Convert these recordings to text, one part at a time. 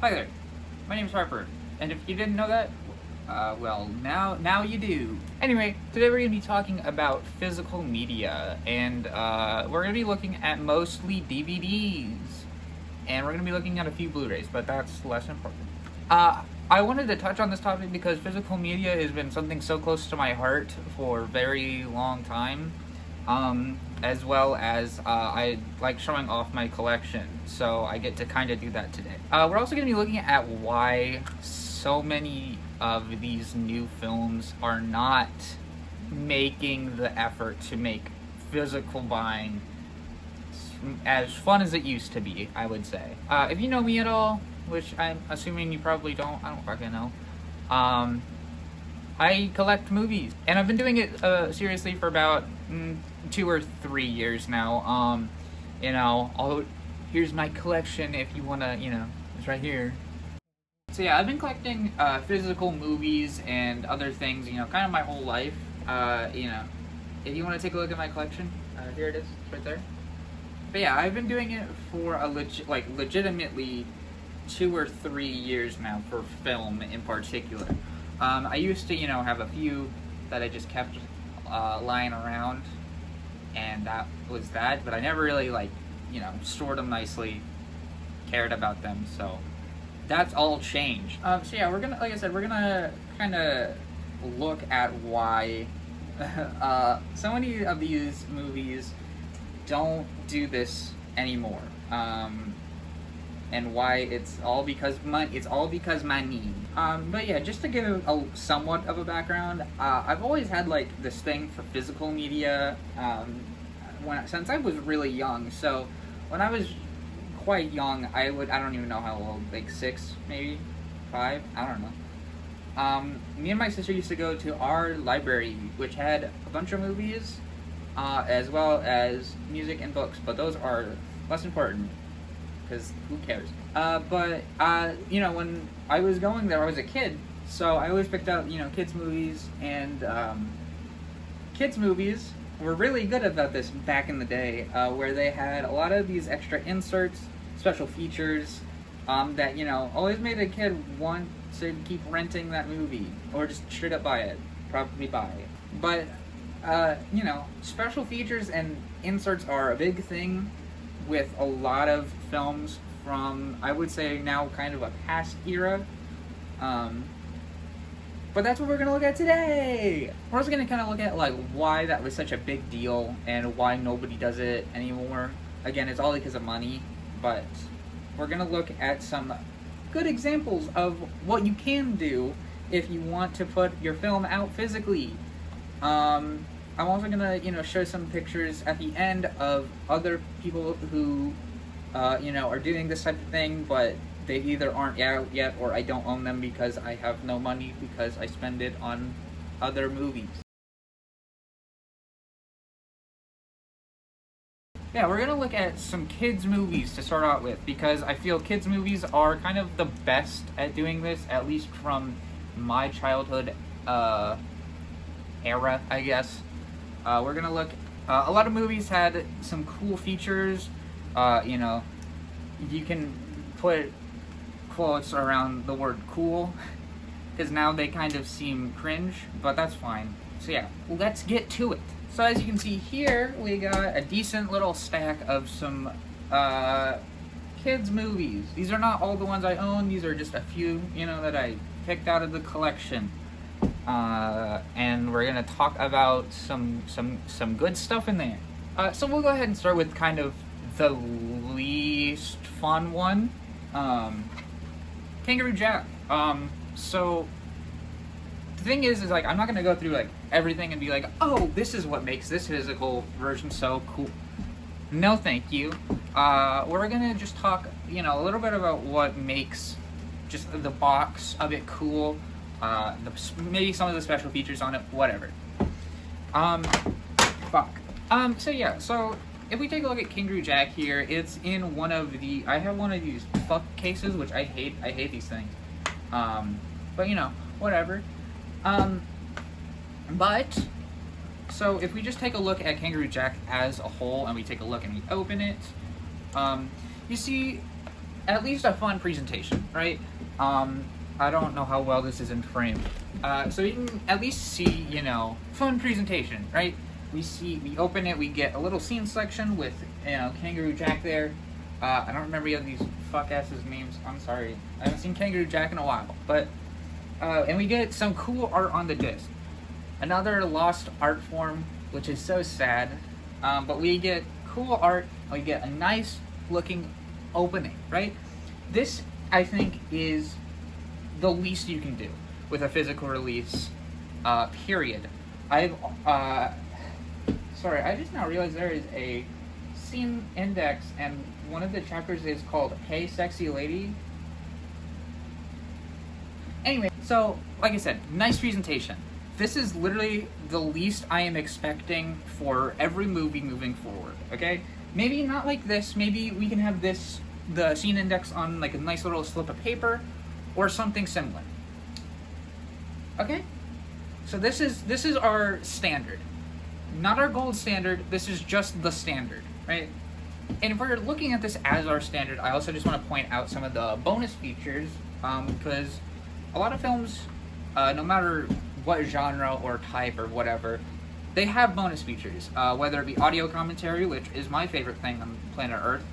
Hi there, my name's Harper, and if you didn't know that, well, now you do. Anyway, today we're going to be talking about physical media, and we're going to be looking at mostly DVDs, and we're going to be looking at a few Blu-rays, but that's less important. I wanted to touch on this topic because physical media has been something so close to my heart for a very long time. As well as I like showing off my collection, so I get to kind of do that today. We're also going to be looking at why so many of these new films are not making the effort to make physical buying as fun as it used to be, I would say. If you know me at all, which I'm assuming you probably don't, I don't fucking know. I collect movies, and I've been doing it seriously for about 2 or 3 years now. Here's my collection if you wanna, it's right here. So yeah, I've been collecting physical movies and other things, kind of my whole life. If you want to take a look at my collection, here it is, it's right there. But yeah, I've been doing it for legitimately 2 or 3 years now for film in particular. I used to, have a few that I just kept lying around, and that was that. But I never really, stored them nicely, cared about them. So that's all changed. So yeah, we're gonna kind of look at why so many of these movies don't do this anymore. And why it's all because money. But yeah, just to give somewhat of a background, I've always had this thing for physical media since I was really young. So when I was quite young, I don't even know how old, 6, maybe 5, I don't know. Me and my sister used to go to our library, which had a bunch of movies, as well as music and books, but those are less important, because who cares? When I was going there, I was a kid, so I always picked out, kids' movies, and kids' movies were really good about this back in the day, where they had a lot of these extra inserts, special features, that, always made a kid want to keep renting that movie, or just straight up buy it, probably buy it. But, special features and inserts are a big thing with a lot of films from, I would say, now kind of a past era. But that's what we're going to look at today. We're also going to kind of look at why that was such a big deal and why nobody does it anymore. Again, it's all because of money, but we're going to look at some good examples of what you can do if you want to put your film out physically. I'm also gonna, show some pictures at the end of other people who, are doing this type of thing, but they either aren't out yet or I don't own them because I have no money because I spend it on other movies. Yeah, we're gonna look at some kids' movies to start out with because I feel kids' movies are kind of the best at doing this, at least from my childhood era, I guess. We're gonna look. A lot of movies had some cool features. You can put quotes around the word "cool" because now they kind of seem cringe, but that's fine. So yeah, let's get to it. So as you can see here, we got a decent little stack of some kids movies. These are not all the ones I own. These are just a few, that I picked out of the collection. And we're gonna talk about some good stuff in there. So we'll go ahead and start with kind of the least fun one, Kangaroo Jack. So the thing is I'm not gonna go through everything and be like, oh, this is what makes this physical version so cool. No, thank you. We're gonna just talk, a little bit about what makes just the box of it cool. Maybe some of the special features on it, whatever. So yeah, so if we take a look at Kangaroo Jack here, it's in I have one of these fuck cases, which I hate these things. But whatever. So if we just take a look at Kangaroo Jack as a whole, and we take a look and we open it, you see at least a fun presentation, right? I don't know how well this is in frame. So you can at least see, fun presentation, right? We open it, we get a little scene selection with, Kangaroo Jack there. I don't remember any of these fuck asses names. I'm sorry. I haven't seen Kangaroo Jack in a while. But, and we get some cool art on the disc. Another lost art form, which is so sad. But we get cool art, and we get a nice looking opening, right? This, I think, is the least you can do with a physical release, period. Sorry, I just now realized there is a scene index, and one of the chapters is called Hey Sexy Lady. Anyway, so, like I said, nice presentation. This is literally the least I am expecting for every movie moving forward, okay? Maybe not like this, maybe we can have this, the scene index on like a nice little slip of paper, or something similar. Okay? So this is our standard. Not our gold standard, this is just the standard, right? And if we're looking at this as our standard, I also just want to point out some of the bonus features, because a lot of films, no matter what genre or type or whatever, they have bonus features, whether it be audio commentary, which is my favorite thing on planet Earth,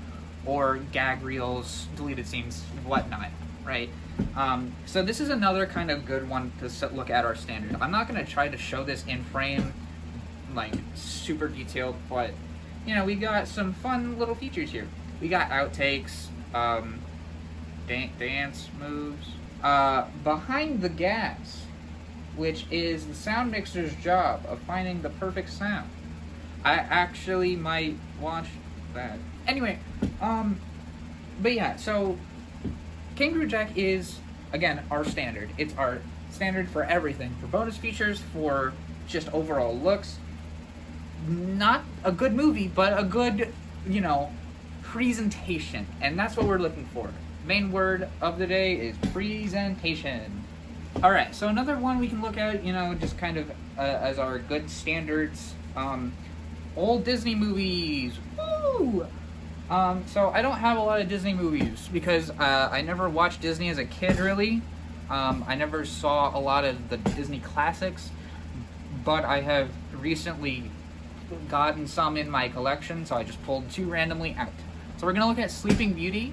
or gag reels, deleted scenes, whatnot, right? So this is another kind of good one to look at our standard. I'm not going to try to show this in frame, like, super detailed, but, we got some fun little features here. We got outtakes, dance moves, behind the gas, which is the sound mixer's job of finding the perfect sound. I actually might watch that. Anyway, but yeah, so Kangaroo Jack is, again, our standard. It's our standard for everything. For bonus features, for just overall looks. Not a good movie, but a good, presentation. And that's what we're looking for. Main word of the day is presentation. Alright, so another one we can look at, just kind of as our good standards. Old Disney movies. Woo! So I don't have a lot of Disney movies because I never watched Disney as a kid, really. I never saw a lot of the Disney classics, but I have recently gotten some in my collection, so I just pulled two randomly out. So we're going to look at Sleeping Beauty.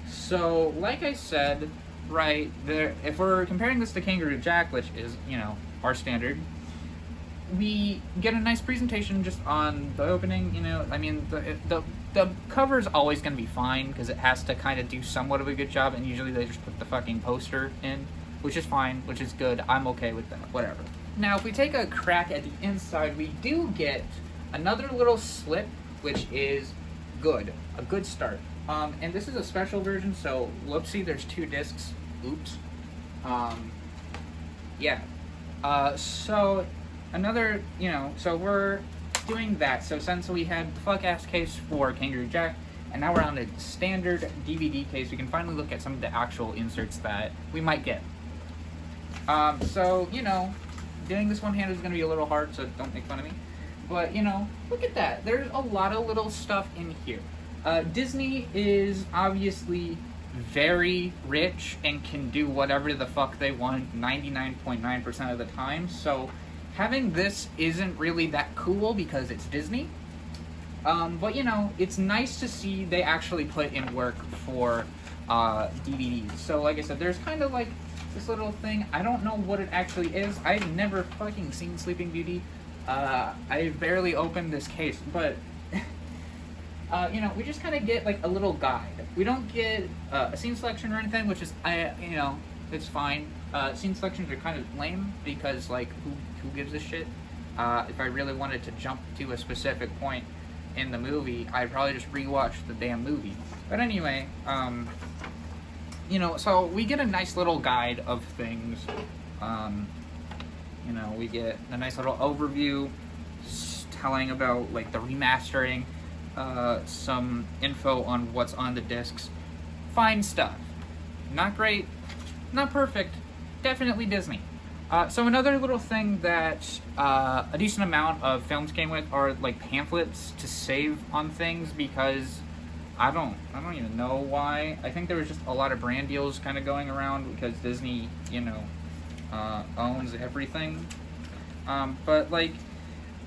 So, like I said, right, if we're comparing this to Kangaroo Jack, which is, our standard, we get a nice presentation just on the opening, the cover's always going to be fine, because it has to kind of do somewhat of a good job, and usually they just put the fucking poster in, which is fine, which is good, I'm okay with that, whatever. Now, if we take a crack at the inside, we do get another little slip, which is good, a good start. And this is a special version, so whoopsie, there's two discs, oops. Yeah. So another, so we're doing that. So since we had the fuck-ass case for Kangaroo Jack, and now we're on the standard DVD case, we can finally look at some of the actual inserts that we might get. So, doing this one-handed is going to be a little hard, so don't make fun of me. But, look at that. There's a lot of little stuff in here. Disney is obviously very rich and can do whatever the fuck they want 99.9% of the time, so having this isn't really that cool because it's Disney. But it's nice to see they actually put in work for DVDs. So like I said, there's kind of like this little thing. I don't know what it actually is. I've never fucking seen Sleeping Beauty. I've barely opened this case, but we just kind of get like a little guide. We don't get a scene selection or anything, which is, it's fine. Scene selections are kind of lame because, like, who gives a shit? If I really wanted to jump to a specific point in the movie, I'd probably just rewatch the damn movie. But anyway, so we get a nice little guide of things. We get a nice little overview telling about, like, the remastering, some info on what's on the discs. Fine stuff. Not great, not perfect, definitely Disney. So another little thing that a decent amount of films came with are like pamphlets to save on things, because I don't even know why. I think there was just a lot of brand deals kind of going around because Disney, owns everything. But like,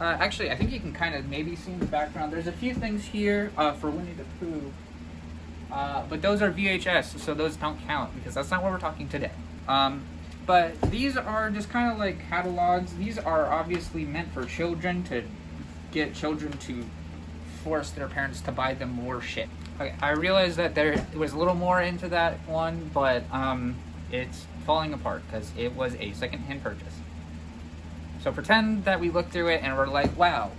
actually, I think you can kind of maybe see in the background. There's a few things here for Winnie the Pooh, but those are VHS, so those don't count because that's not what we're talking today. But these are just kind of like catalogs. These are obviously meant for children to get children to force their parents to buy them more shit. Okay, I realized that there was a little more into that one, but it's falling apart because it was a secondhand purchase. So pretend that we look through it and we're like, wow,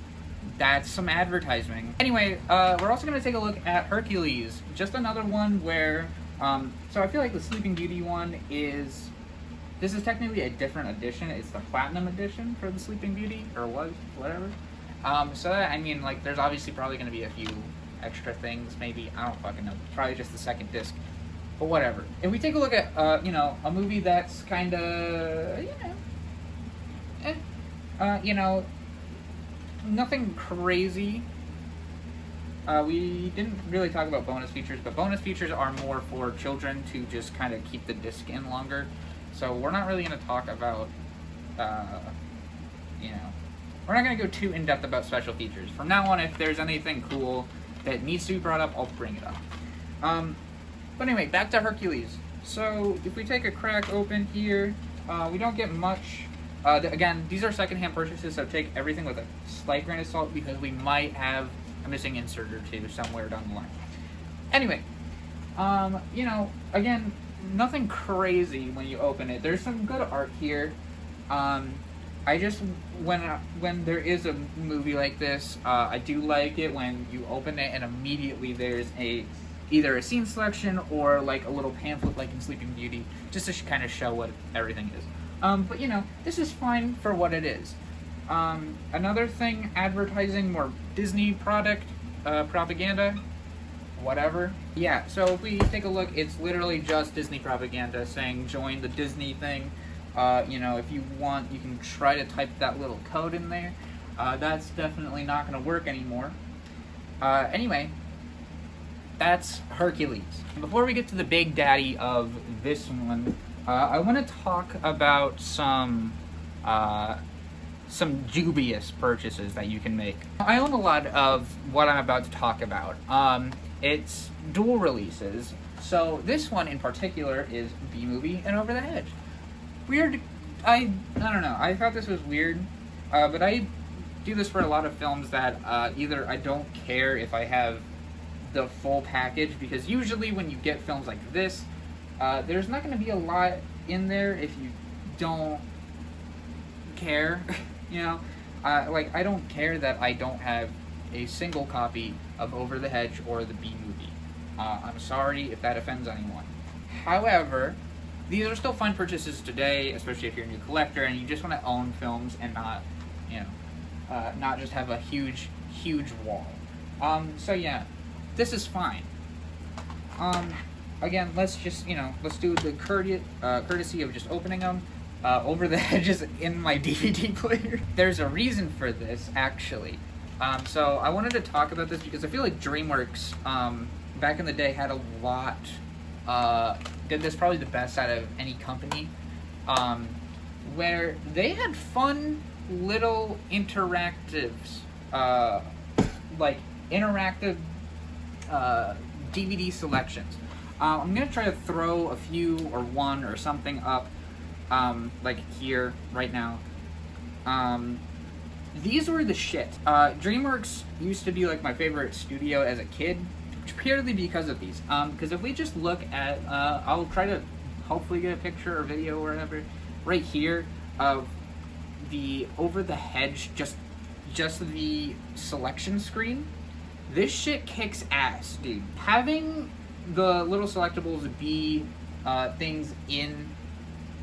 that's some advertising. Anyway, we're also going to take a look at Hercules. Just another one where, so I feel like the Sleeping Beauty one this is technically a different edition. It's the Platinum edition for the Sleeping Beauty, or was, whatever. So that, I mean, like, there's obviously probably going to be a few extra things, maybe, I don't fucking know, probably just the second disc, but whatever. If we take a look at, a movie that's kind of, nothing crazy. We didn't really talk about bonus features, but bonus features are more for children to just kind of keep the disc in longer. So we're not really going to talk about, we're not going to go too in-depth about special features. From now on, if there's anything cool that needs to be brought up, I'll bring it up. But anyway, back to Hercules. So if we take a crack open here, we don't get much. Again, these are secondhand purchases, so take everything with a slight grain of salt because we might have a missing insert or two somewhere down the line. Anyway, again, nothing crazy when you open it. There's some good art here. I just, when there is a movie like this, I do like it when you open it and immediately there's either a scene selection or like a little pamphlet like in Sleeping Beauty, just to kind of show what everything is. But this is fine for what it is. Another thing, advertising more Disney product, propaganda, whatever. Yeah, so if we take a look, it's literally just Disney propaganda saying join the Disney thing. If you want, you can try to type that little code in there. That's definitely not going to work anymore. Anyway, that's Hercules. Before we get to the big daddy of this one, I want to talk about some dubious purchases that you can make. I own a lot of what I'm about to talk about. It's dual releases. So this one in particular is B-Movie and Over the Hedge. Weird. I don't know. I thought this was weird, but I do this for a lot of films that either I don't care if I have the full package, because usually when you get films like this, there's not going to be a lot in there if you don't care. I don't care that I don't have a single copy of Over the Hedge or the B-Movie. I'm sorry if that offends anyone. However, these are still fun purchases today, especially if you're a new collector and you just want to own films and not, not just have a huge wall. So yeah, this is fine. Again, let's just, let's do the courtesy of just opening them. Over the Hedge is in my DVD player. There's a reason for this, actually. So I wanted to talk about this because I feel like DreamWorks, back in the day, had a lot, did this probably the best out of any company, where they had fun little interactives, like interactive DVD selections. I'm going to try to throw a few or one or something up, like here, right now. These were the shit. DreamWorks used to be like my favorite studio as a kid, purely because of these. Because if we just look at, I'll try to hopefully get a picture or video or whatever, right here, of the Over the Hedge, just the selection screen. This shit kicks ass, dude. Having the little selectables be things in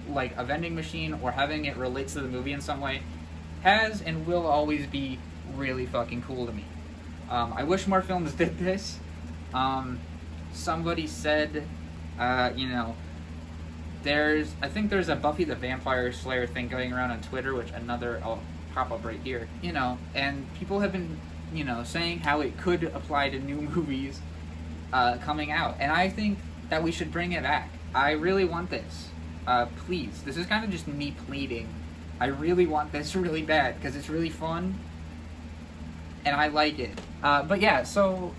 like a vending machine or having it relate to the movie in some way has and will always be really fucking cool to me. I wish more films did this. Somebody said, I think there's a Buffy the Vampire Slayer thing going around on Twitter, which I'll pop up right here, and people have been, saying how it could apply to new movies. coming out, and I think that we should bring it back. I really want this. Please, this is kind of just me pleading. I really want this really bad because it's really fun, and I like it. But yeah, so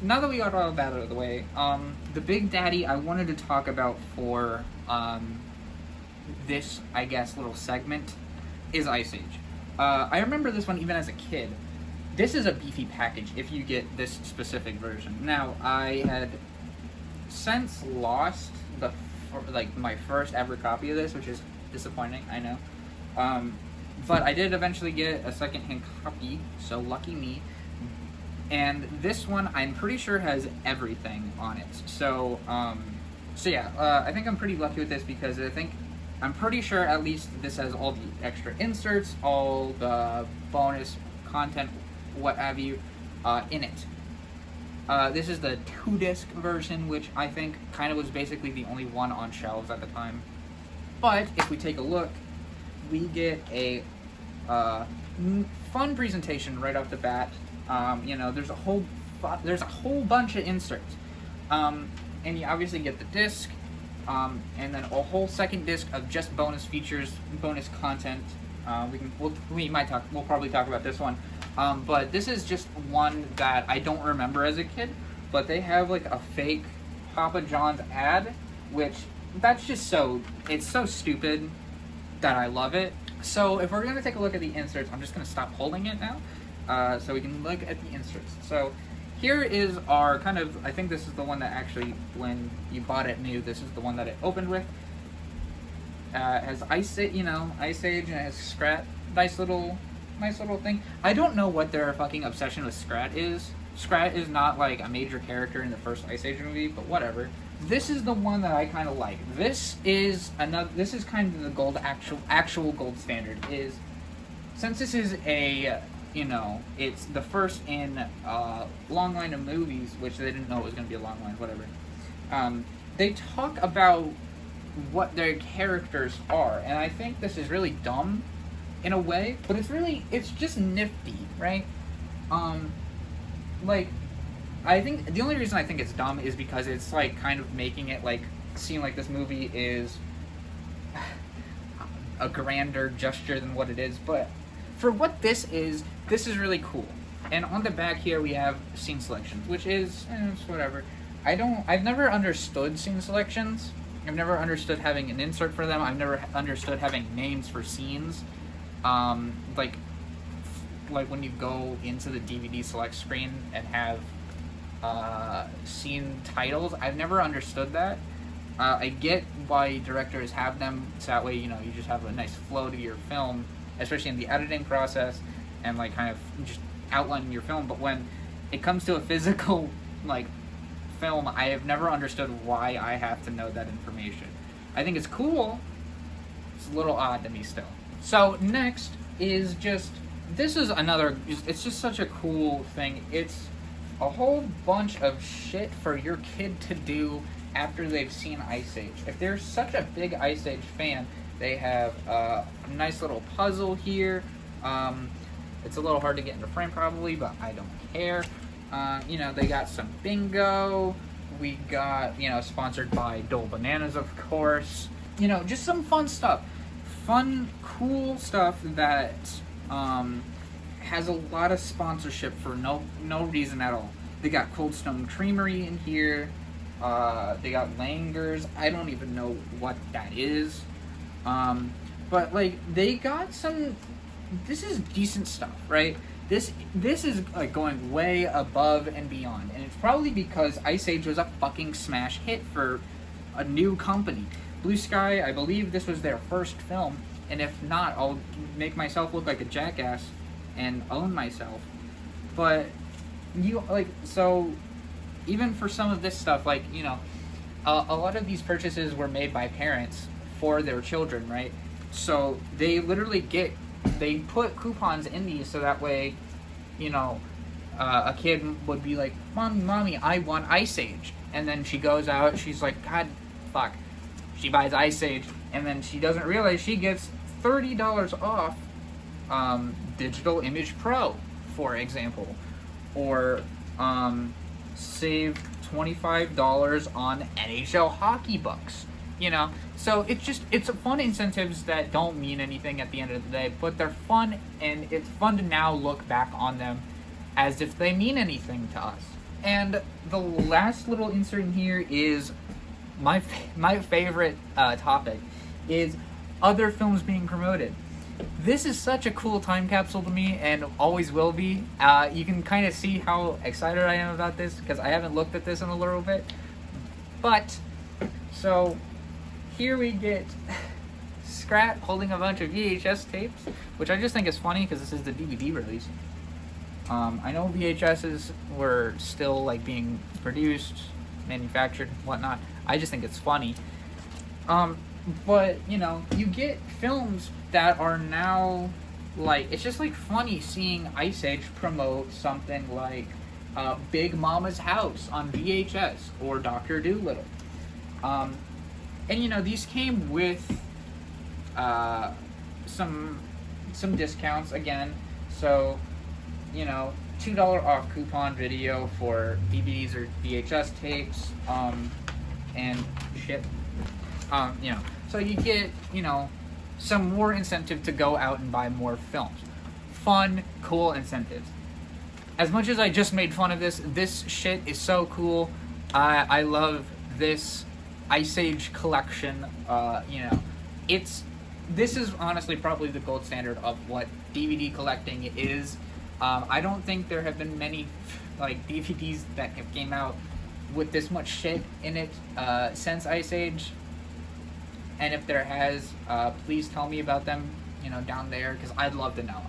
now that we got all that out of the way, the big daddy I wanted to talk about for this, I guess, little segment is Ice Age. I remember this one even as a kid. This is a beefy package if you get this specific version. Now, I had since lost my first ever copy of this, which is disappointing, I know. But I did eventually get a secondhand copy, so lucky me. And this one, I'm pretty sure has everything on it. So yeah, I think I'm pretty lucky with this because I'm pretty sure at least this has all the extra inserts, all the bonus content, what have you, in it. This is the 2-disc version, which I think kind of was basically the only one on shelves at the time. But if we take a look, we get a fun presentation right off the bat. There's a whole bunch of inserts, and you obviously get the disc, and then a whole second disc of just bonus features, bonus content. We'll probably talk about this one. But this is just one that I don't remember as a kid, but they have like a fake Papa John's ad, which that's just it's so stupid that I love it. So if we're going to take a look at the inserts, I'm just going to stop holding it now, so we can look at the inserts. So here is our I think this is the one that actually, when you bought it new, this is the one that it opened with. Has Ice Age, and it has Scrat, nice little thing. I don't know what their fucking obsession with Scrat is. Scrat is not like a major character in the first Ice Age movie, but whatever. This is the one that I kind of like. This is kind of the actual gold standard. Since this is it's the first in a long line of movies, which they didn't know it was going to be a long line, whatever. They talk about what their characters are, and I think this is really dumb in a way, but it's just nifty, right? I think the only reason I think it's dumb is because it's like kind of making it like seem like this movie is a grander gesture than what it is, but for what this is really cool. And on the back here we have scene selections, which is it's whatever. I've never understood scene selections. I've never understood having an insert for them. I've never understood having names for scenes. Like when you go into the DVD select screen and have scene titles. I've never understood that. I get why directors have them, so that way you just have a nice flow to your film, especially in the editing process, and like kind of just outlining your film. But when it comes to a physical film, I have never understood why I have to know that information. I think it's cool. It's a little odd to me still. So next is this is another, it's just such a cool thing. It's a whole bunch of shit for your kid to do after they've seen Ice Age. If they're such a big Ice Age fan, they have a nice little puzzle here. It's a little hard to get into frame probably, but I don't care. They got some bingo. We got, sponsored by Dole Bananas, of course. Just some fun stuff. Fun, cool stuff that has a lot of sponsorship for no reason at all. They got Cold Stone Creamery in here. They got Langer's. I don't even know what that is. But they got some. This is decent stuff, right? This is going way above and beyond, and it's probably because Ice Age was a fucking smash hit for a new company. Blue Sky, I believe this was their first film, and if not, I'll make myself look like a jackass and own myself. But so even for some of this stuff, a lot of these purchases were made by parents for their children, right? So they literally they put coupons in these so that way, a kid would be like, Mommy, I want Ice Age. And then she goes out, she's like, God, fuck. She buys Ice Age, and then she doesn't realize she gets $30 off Digital Image Pro, for example. Or save $25 on NHL hockey bucks. You know, so it's fun incentives that don't mean anything at the end of the day, but they're fun, and it's fun to now look back on them as if they mean anything to us. And the last little insert in here is my favorite topic is other films being promoted. This is such a cool time capsule to me, and always will be. You can kind of see how excited I am about this because I haven't looked at this in a little bit. But so here we get Scrat holding a bunch of VHS tapes, which I just think is funny because this is the DVD release. I know VHSs were still like being produced, manufactured, whatnot. I just think it's funny. But you know, you get films that are now like, it's just like funny seeing Ice Age promote something like Big Mama's House on VHS or Dr. Dolittle. And you know, these came with some discounts again. So, you know, $2 off coupon video for DVDs or VHS tapes, and shit. You know, so you get, you know, some more incentive to go out and buy more films. Fun, cool incentives. As much as I just made fun of this shit is so cool. I love this Ice Age collection. You know, this is honestly probably the gold standard of what DVD collecting is. I don't think there have been many like DVDs that have came out with this much shit in it since Ice Age. And if there has, please tell me about them, you know, down there, because I'd love to know.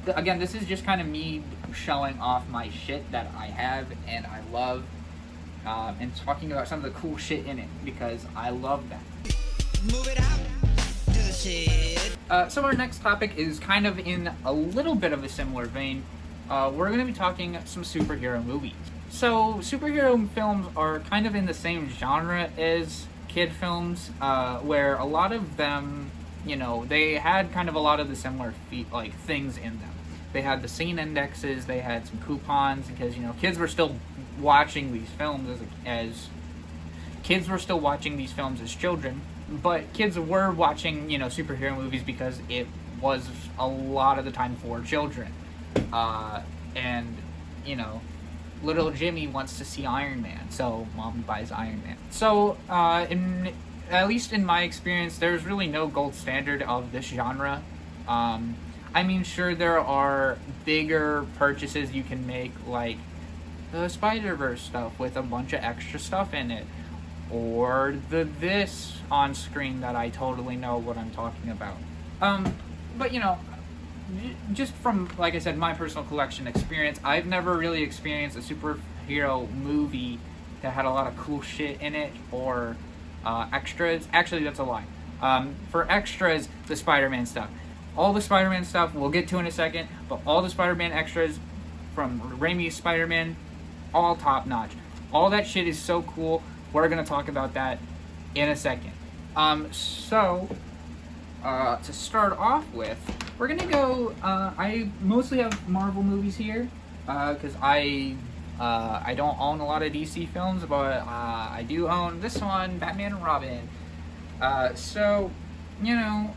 Again, this is just kind of me showing off my shit that I have and I love, and talking about some of the cool shit in it, because I love that. Move it out to the shit. So our next topic is kind of in a little bit of a similar vein. We're going to be talking some superhero movies. So superhero films are kind of in the same genre as kid films, where a lot of them, you know, they had kind of a lot of the similar things in them. They had the scene indexes, they had some coupons, because, you know, kids were still watching these films as children, but kids were watching, you know, superhero movies because it was a lot of the time for children. And, you know, little Jimmy wants to see Iron Man, so mom buys Iron Man. So, at least in my experience, there's really no gold standard of this genre. I mean, sure, there are bigger purchases you can make, like the Spider-Verse stuff with a bunch of extra stuff in it, or this on screen that I totally know what I'm talking about. But you know, just from, like I said, my personal collection experience, I've never really experienced a superhero movie that had a lot of cool shit in it, or extras. Actually, that's a lie. For extras, the Spider-Man stuff. All the Spider-Man stuff we'll get to in a second, but all the Spider-Man extras from Raimi's Spider-Man, all top-notch. All that shit is so cool. We're going to talk about that in a second. So, to start off with, we're going to go, I mostly have Marvel movies here, because I don't own a lot of DC films, but I do own this one, Batman and Robin. So, you know,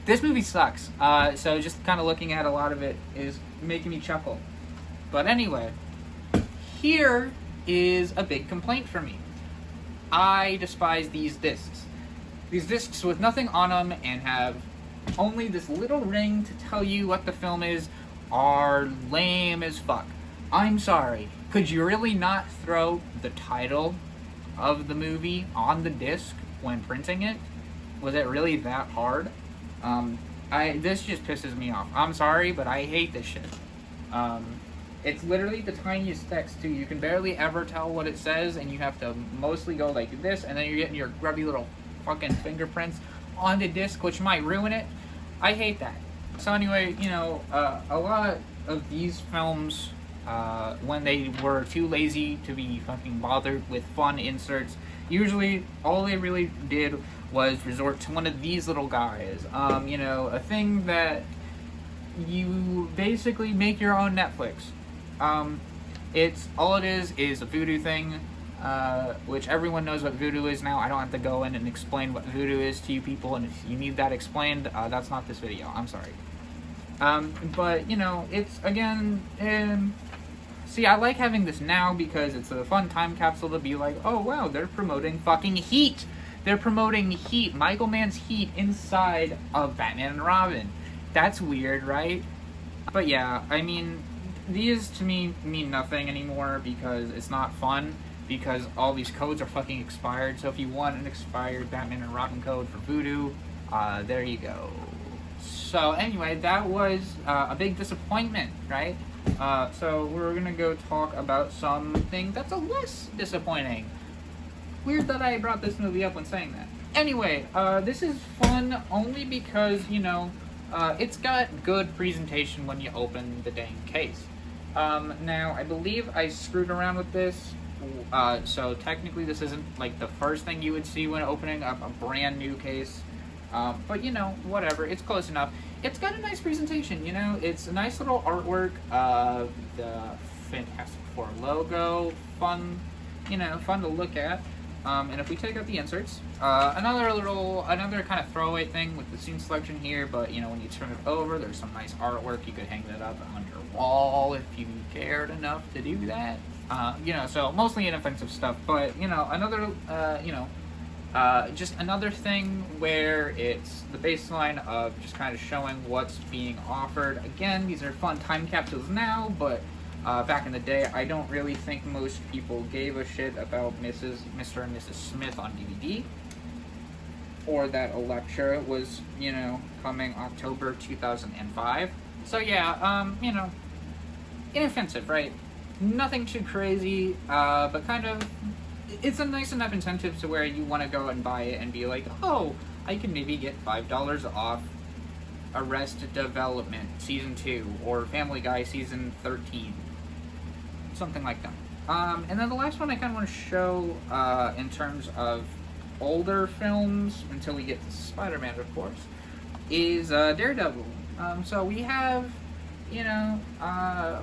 this movie sucks. So just kind of looking at a lot of it is making me chuckle. But anyway, here is a big complaint for me. I despise these discs. These discs with nothing on them and have only this little ring to tell you what the film is are lame as fuck. I'm sorry. Could you really not throw the title of the movie on the disc when printing it? Was it really that hard? This just pisses me off. I'm sorry, but I hate this shit. It's literally the tiniest text too. You can barely ever tell what it says, and you have to mostly go like this, and then you're getting your grubby little fucking fingerprints on the disc, which might ruin it. I hate that. So anyway, you know, a lot of these films, when they were too lazy to be fucking bothered with fun inserts, usually all they really did was resort to one of these little guys. You know, a thing that you basically make your own Netflix. It's all it is a voodoo thing, which everyone knows what voodoo is now. I don't have to go in and explain what voodoo is to you people, and if you need that explained, that's not this video. I'm sorry. But, you know, it's, again, see, I like having this now because it's a fun time capsule to be like, oh, wow, they're promoting fucking Heat. They're promoting Heat, Michael Mann's Heat, inside of Batman and Robin. That's weird, right? But yeah, I mean, these to me mean nothing anymore because it's not fun, because all these codes are fucking expired. So if you want an expired Batman and Robin code for Voodoo, there you go. So anyway, that was a big disappointment, right? So we're gonna go talk about something that's a less disappointing. Weird that I brought this movie up when saying that. Anyway, this is fun only because, you know, it's got good presentation when you open the dang case. Now, I believe I screwed around with this, so technically this isn't like the first thing you would see when opening up a brand new case. But, you know, whatever, it's close enough. It's got a nice presentation, you know, it's a nice little artwork of the Fantastic Four logo, fun, you know, fun to look at. And if we take out the inserts, another kind of throwaway thing with the scene selection here, but, you know, when you turn it over, there's some nice artwork. You could hang that up on your wall if you cared enough to do that. You know, so mostly inoffensive stuff, but, you know, just another thing where it's the baseline of just kind of showing what's being offered. Again, these are fun time capsules now, but back in the day, I don't really think most people gave a shit about Mr. and Mrs. Smith on DVD, or that Elektra was, you know, coming October 2005. So yeah, you know, inoffensive, right? Nothing too crazy, but kind of, it's a nice enough incentive to where you want to go and buy it and be like, oh, I can maybe get $5 off Arrested Development Season 2 or Family Guy Season 13. Something like that. And then the last one I kind of want to show in terms of older films, until we get to Spider-Man, of course, is Daredevil. So we have, you know,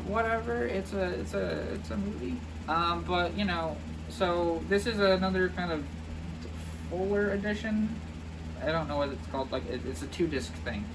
whatever, it's a movie. But, you know, so this is another kind of fuller edition. I don't know what it's called. Like, it's a 2-disc thing.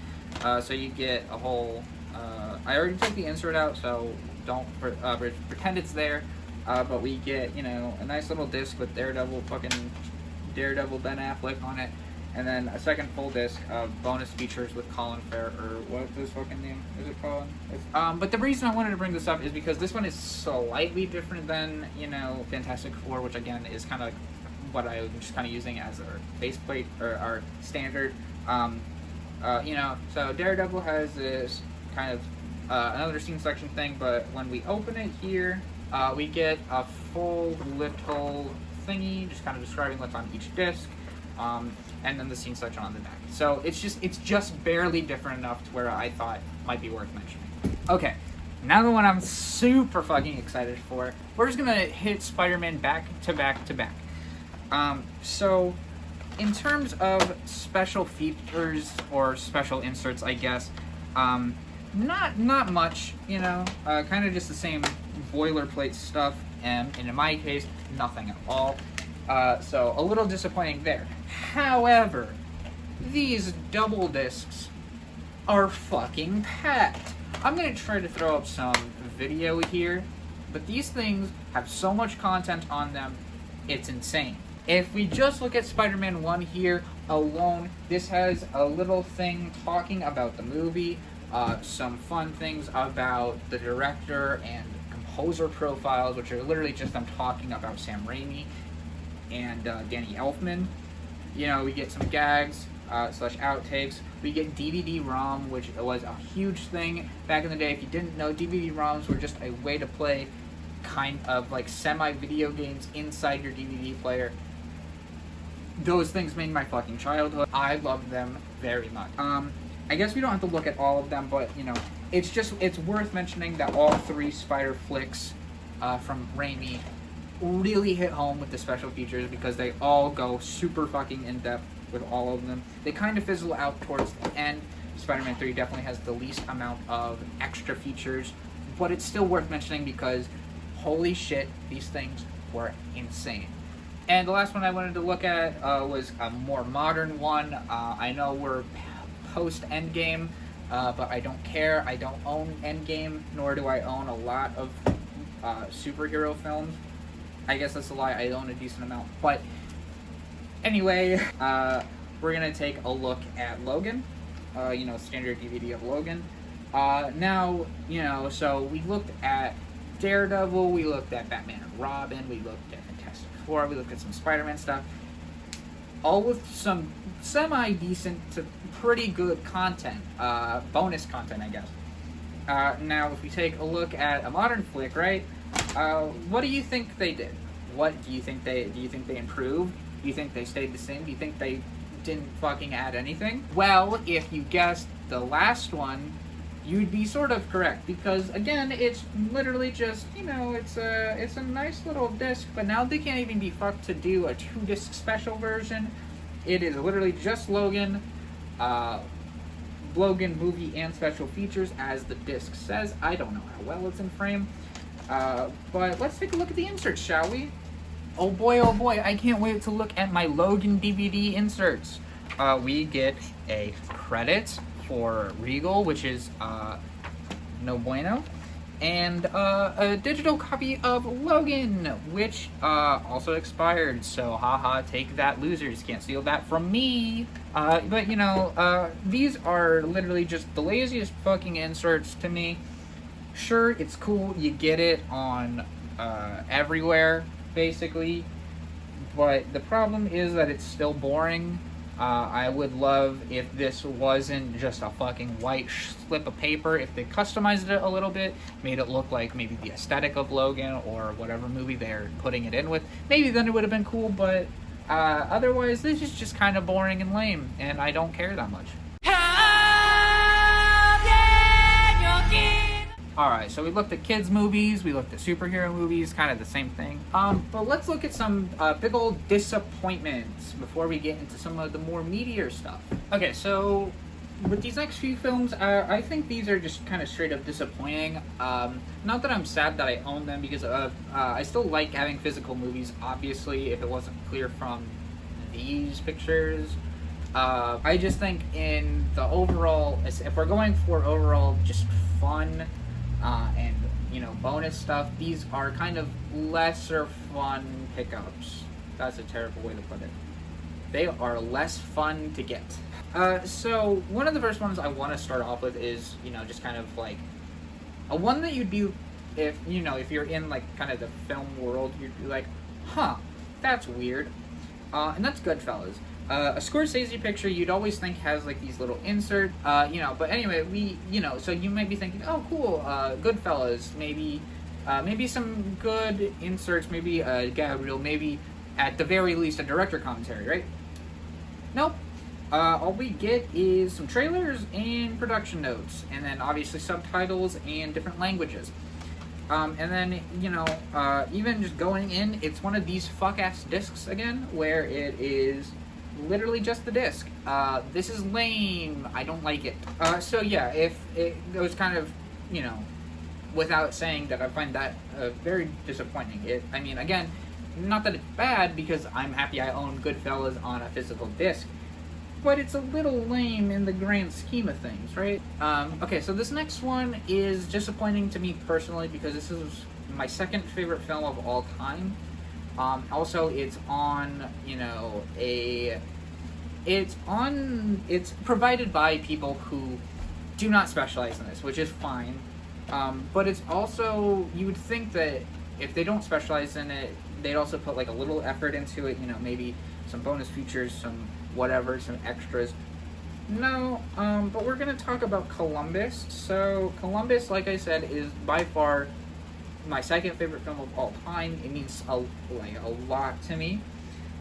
So you get a whole. I already took the insert out, so don't pretend it's there. But we get, you know, a nice little disc with Daredevil Ben Affleck on it, and then a second full disc of bonus features with Colin Farrell, or what his fucking name is it called? But the reason I wanted to bring this up is because this one is slightly different than, you know, Fantastic Four, which again is kind of like what I'm just kind of using as our faceplate or our standard. You know, so Daredevil has this kind of another scene selection thing, but when we open it here, we get a full little thingy just kind of describing what's on each disc, and then the scene selection on the back. So it's just barely different enough to where I thought might be worth mentioning. Okay, now the one I'm super fucking excited for, we're just gonna hit Spider-Man back to back to back. So in terms of special features or special inserts, I guess, not much, you know, kind of just the same boilerplate stuff, and in my case, nothing at all. So a little disappointing there. However, these double discs are fucking packed. I'm gonna try to throw up some video here, but these things have so much content on them, it's insane. If we just look at Spider-Man 1 here alone, this has a little thing talking about the movie, some fun things about the director and composer profiles, which are literally just them talking about Sam Raimi and Danny Elfman. You know, we get some gags slash outtakes. We get DVD-ROM, which was a huge thing back in the day. If you didn't know, DVD-ROMs were just a way to play kind of like semi-video games inside your DVD player. Those things made my fucking childhood. I loved them very much. I guess we don't have to look at all of them, but, you know, it's worth mentioning that all 3 Spider flicks from Raimi really hit home with the special features, because they all go super fucking in-depth with all of them. They kind of fizzle out towards the end. Spider-Man 3 definitely has the least amount of extra features, but it's still worth mentioning because holy shit, these things were insane. And the last one I wanted to look at was a more modern one. I know we're post Endgame, but I don't care. I don't own Endgame, nor do I own a lot of superhero films. I guess that's a lie. I own a decent amount. But anyway, we're going to take a look at Logan, standard DVD of Logan. Now, so we looked at Daredevil, we looked at Batman and Robin, we looked at Fantastic Four, we looked at some Spider-Man stuff, all with some semi-decent to pretty good content, bonus content, I guess. Now, if we take a look at a modern flick, right, what do you think they did? What do you think they improved? Do you think they stayed the same? Do you think they didn't fucking add anything? Well, if you guessed the last one, you'd be sort of correct, because again, it's literally just, it's a nice little disc, but now they can't even be fucked to do a 2-disc special version. It is literally just Logan movie and special features, as the disc says. I don't know how well it's in frame, but let's take a look at the inserts, shall we? Oh boy, I can't wait to look at my Logan DVD inserts. We get a credit for Regal, which is no bueno, and a digital copy of Logan, which also expired, so haha, take that, losers, can't steal that from me. But these are literally just the laziest fucking inserts to me. Sure, it's cool, you get it on everywhere, basically, but the problem is that it's still boring. I would love if this wasn't just a fucking white slip of paper, if they customized it a little bit, made it look like maybe the aesthetic of Logan or whatever movie they're putting it in with. Maybe then it would have been cool, but otherwise this is just kind of boring and lame, and I don't care that much. Alright, so we looked at kids movies, we looked at superhero movies, kind of the same thing. But let's look at some big old disappointments before we get into some of the more meatier stuff. Okay, so with these next few films, I think these are just kind of straight up disappointing. Not that I'm sad that I own them, because I still like having physical movies, obviously, if it wasn't clear from these pictures. I just think in the overall, if we're going for overall just fun, and bonus stuff, these are kind of lesser fun pickups. That's a terrible way to put it. They are less fun to get. So one of the first ones I want to start off with is just kind of like a one that you'd be, if you're in like kind of the film world, you'd be like, huh, that's weird, and that's Goodfellas. A Scorsese picture you'd always think has like these little inserts, but anyway, so you might be thinking, oh cool, Goodfellas, maybe some good inserts, maybe Gabriel, maybe at the very least a director commentary, right? Nope. All we get is some trailers and production notes, and then obviously subtitles and different languages. And then, even just going in, it's one of these fuck-ass discs again, where it is literally just the disc. This is lame. I don't like it. So yeah, if it was kind of, without saying that I find that very disappointing. Again, not that it's bad, because I'm happy I own Goodfellas on a physical disc, but it's a little lame in the grand scheme of things, right? Okay, so this next one is disappointing to me personally, because this is my second favorite film of all time. Also, it's on, it's provided by people who do not specialize in this, which is fine. But it's also, you would think that if they don't specialize in it, they'd also put like a little effort into it, maybe some bonus features, some whatever, some extras. No, but we're going to talk about Columbus. So Columbus, like I said, is by far my second favorite film of all time. It means a lot to me.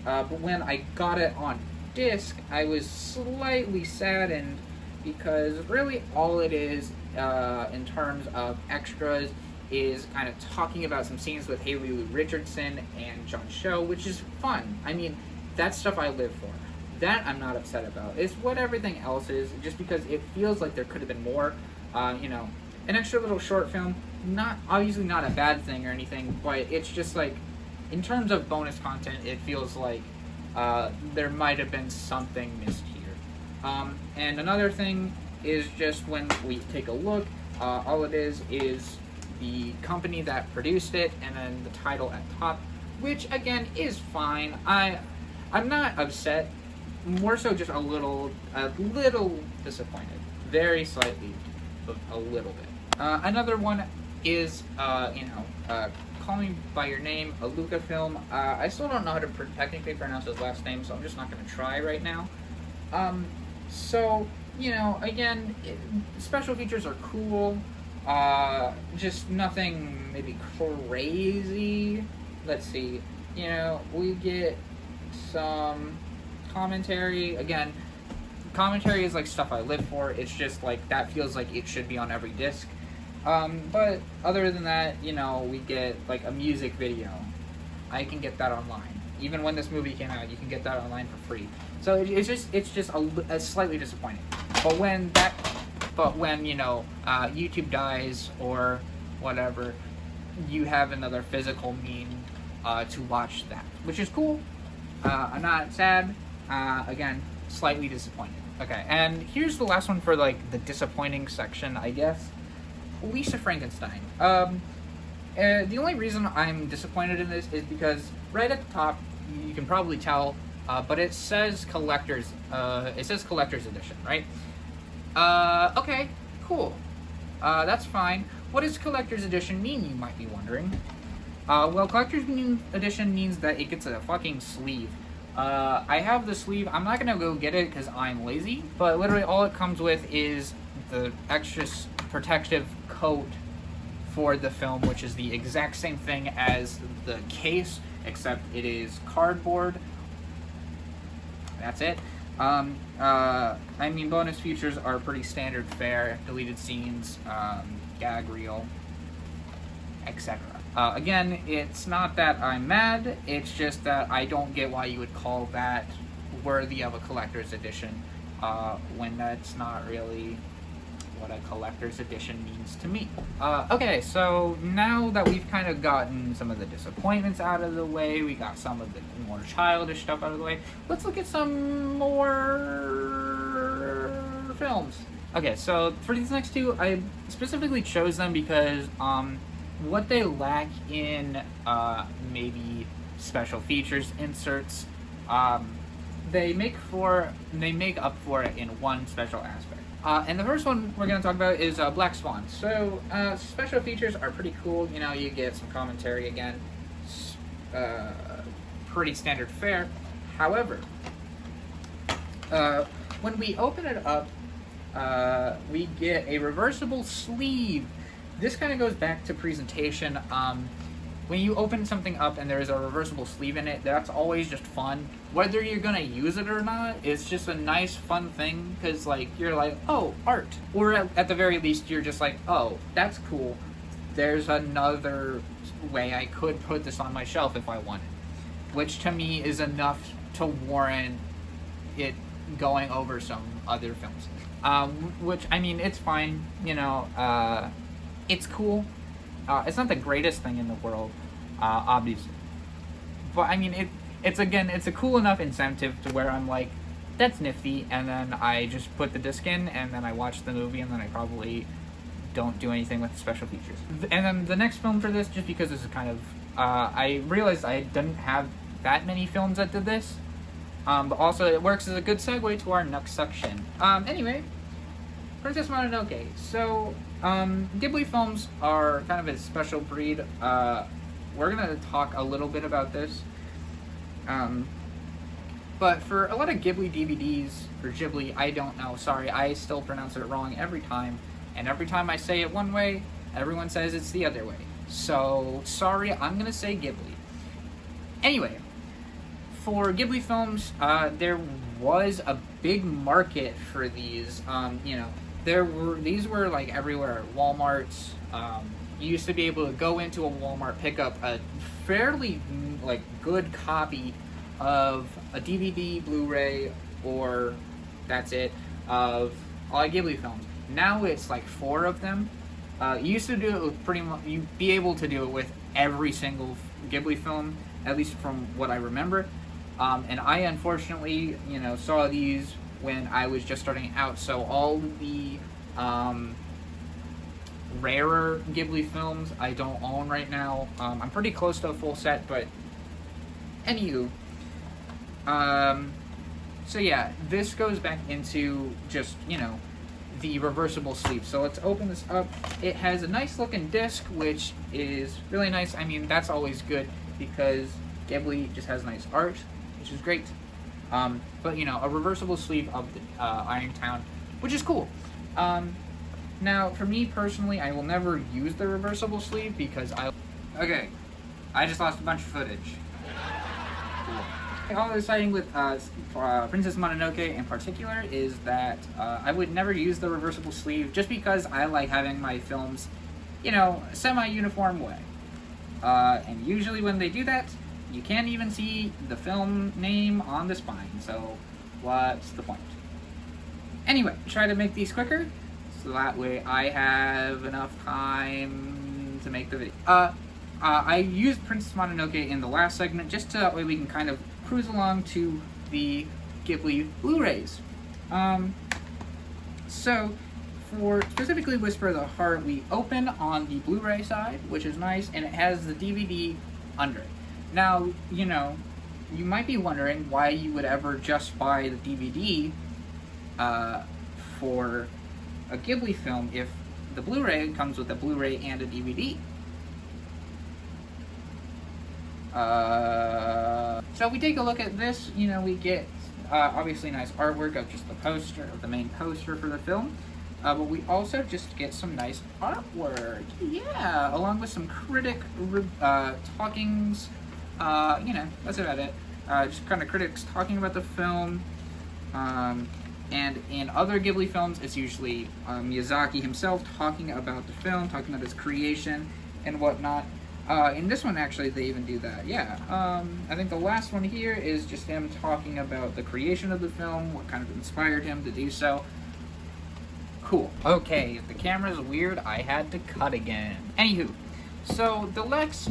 But when I got it on disc, I was slightly saddened, because really all it is in terms of extras is kind of talking about some scenes with Haley Lou Richardson and John Cho, which is fun. That's stuff I live for. That I'm not upset about. It's what everything else is, just because it feels like there could have been more. An extra little short film, not obviously not a bad thing or anything, but it's just like in terms of bonus content, it feels like there might have been something missed here. And another thing is just when we take a look, all it is the company that produced it and then the title at top, which again is fine. I'm not upset, more so just a little disappointed, very slightly, but a little bit. Another one is Call Me by Your Name, a Luca film. I still don't know how to technically pronounce his last name, so I'm just not going to try right now. So, again, special features are cool. Just nothing maybe crazy. Let's see. We get some commentary. Again, commentary is like stuff I live for. It's just like that feels like it should be on every disc. But other than that, we get like a music video. I can get that online. Even when this movie came out, you can get that online for free. So it's just a slightly disappointing. But when YouTube dies or whatever, you have another physical means to watch that, which is cool. I'm not sad. Again, slightly disappointed. Okay, and here's the last one for like the disappointing section, I guess. Lisa Frankenstein. The only reason I'm disappointed in this is because right at the top, you can probably tell, but it says collector's edition, right? Okay, cool. That's fine. What does collector's edition mean, you might be wondering? Well, collector's edition means that it gets a fucking sleeve. I have the sleeve. I'm not gonna go get it because I'm lazy, but literally all it comes with is the extra protective coat for the film, which is the exact same thing as the case, except it is cardboard. That's it. Bonus features are pretty standard fare: deleted scenes, gag reel, etc. Again, it's not that I'm mad, it's just that I don't get why you would call that worthy of a collector's edition when that's not really what a collector's edition means to me. Okay, so now that we've kind of gotten some of the disappointments out of the way, we got some of the more childish stuff out of the way, let's look at some more films. Okay, so for these next two, I specifically chose them because what they lack in maybe special features inserts, they make up for it in one special aspect. And the first one we're going to talk about is Black Swan. So special features are pretty cool. You get some commentary again, pretty standard fare. However, when we open it up, we get a reversible sleeve. This kind of goes back to presentation. When you open something up and there's a reversible sleeve in it, that's always just fun. Whether you're gonna use it or not, it's just a nice, fun thing, because you're like, oh, art. Or at the very least, you're just like, oh, that's cool. There's another way I could put this on my shelf if I wanted. Which to me is enough to warrant it going over some other films. Which, it's fine, it's cool. It's not the greatest thing in the world, obviously. But it's a cool enough incentive to where I'm like, that's nifty, and then I just put the disc in, and then I watch the movie, and then I probably don't do anything with the special features. And then the next film for this, just because this is kind of, I realized I didn't have that many films that did this, but also it works as a good segue to our next section. Anyway, Princess Mononoke. So, Ghibli films are kind of a special breed. We're gonna talk a little bit about this. But for a lot of Ghibli DVDs, or Ghibli, I don't know, sorry, I still pronounce it wrong every time. And every time I say it one way, everyone says it's the other way. So, sorry, I'm gonna say Ghibli. Anyway, for Ghibli films, there was a big market for these. These were like everywhere at Walmarts. You used to be able to go into a Walmart, pick up a fairly good copy of a DVD, Blu-ray, or that's it, of all Ghibli films. Now it's like 4 of them. You used to do it with pretty much, you'd be able to do it with every single Ghibli film, at least from what I remember. And I unfortunately, saw these when I was just starting out, so all the rarer Ghibli films I don't own right now. I'm pretty close to a full set, but anywho. So yeah, this goes back into just, the reversible sleeve. So let's open this up. It has a nice looking disc, which is really nice. I mean, that's always good because Ghibli just has nice art, which is great. But a reversible sleeve of the Irontown, which is cool. Now, for me personally, I will never use the reversible sleeve because okay, I just lost a bunch of footage. Cool. All I was saying with Princess Mononoke in particular is that I would never use the reversible sleeve just because I like having my films, semi-uniform way. And usually when they do that, you can't even see the film name on the spine, so what's the point? Anyway, try to make these quicker, so that way I have enough time to make the video. I used Princess Mononoke in the last segment just so that way we can kind of cruise along to the Ghibli Blu-rays. So, for specifically Whisper of the Heart, we open on the Blu-ray side, which is nice, and it has the DVD under it. Now, you might be wondering why you would ever just buy the DVD for a Ghibli film if the Blu-ray comes with a Blu-ray and a DVD. So we take a look at this, we get obviously nice artwork of just the poster, of the main poster for the film. But we also just get some nice artwork. Yeah, along with some critic talkings. That's about it. Just kind of critics talking about the film. And in other Ghibli films, it's usually Miyazaki himself talking about the film, talking about his creation and whatnot. In this one, actually, they even do that. Yeah. I think the last one here is just him talking about the creation of the film, what kind of inspired him to do so. Cool. Okay, if the camera's weird, I had to cut again. Anywho, so the next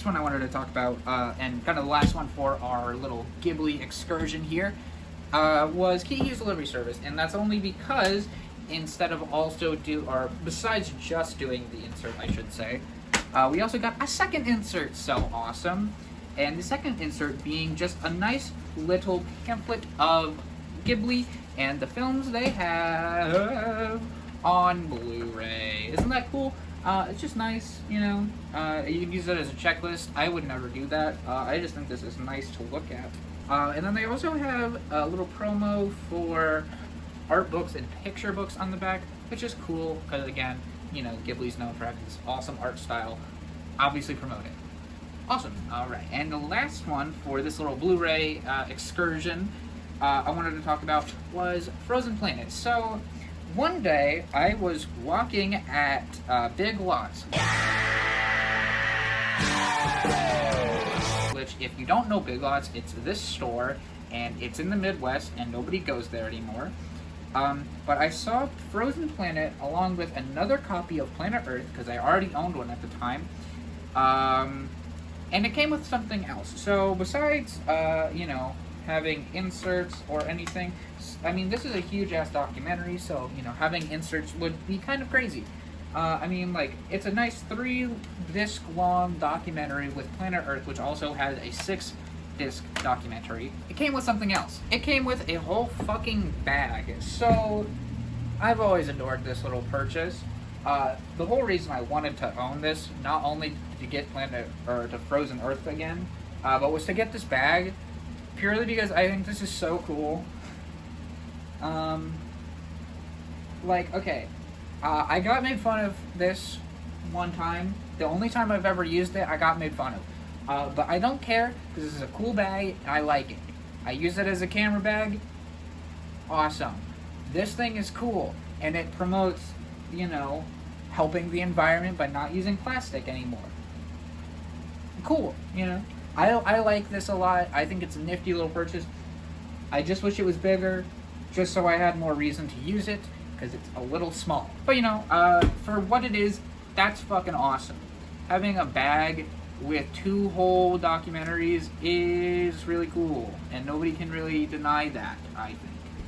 one I wanted to talk about, and kind of the last one for our little Ghibli excursion here, was Kiki's Delivery Service, and that's only because instead of besides just doing the insert, I should say, we also got a second insert, so awesome. And the second insert being just a nice little pamphlet of Ghibli and the films they have on Blu-ray. Isn't that cool? It's just nice, you can use it as a checklist. I would never do that. I just think this is nice to look at. And then they also have a little promo for art books and picture books on the back, which is cool because, again, Ghibli's known for having this awesome art style. Obviously promote it. Awesome. Alright, and the last one for this little Blu-ray excursion I wanted to talk about was Frozen Planet. So, one day I was walking at Big Lots. Which, if you don't know Big Lots, it's this store, and it's in the Midwest, and nobody goes there anymore. But I saw Frozen Planet along with another copy of Planet Earth, because I already owned one at the time. And it came with something else. So besides, having inserts or anything, I mean, this is a huge-ass documentary, so, having inserts would be kind of crazy. It's a nice 3-disc long documentary with Planet Earth, which also has a 6-disc documentary. It came with something else. It came with a whole fucking bag. So, I've always adored this little purchase. The whole reason I wanted to own this, not only to get to Frozen Earth again, but was to get this bag purely because I think this is so cool. I got made fun of this one time. The only time I've ever used it, I got made fun of. But I don't care, because this is a cool bag, and I like it. I use it as a camera bag. Awesome. This thing is cool, and it promotes, helping the environment by not using plastic anymore. Cool, I like this a lot. I think it's a nifty little purchase. I just wish it was bigger, just so I had more reason to use it. because it's a little small. But you know, for what it is, that's fucking awesome. Having a bag with 2 whole documentaries is really cool, and nobody can really deny that, I think.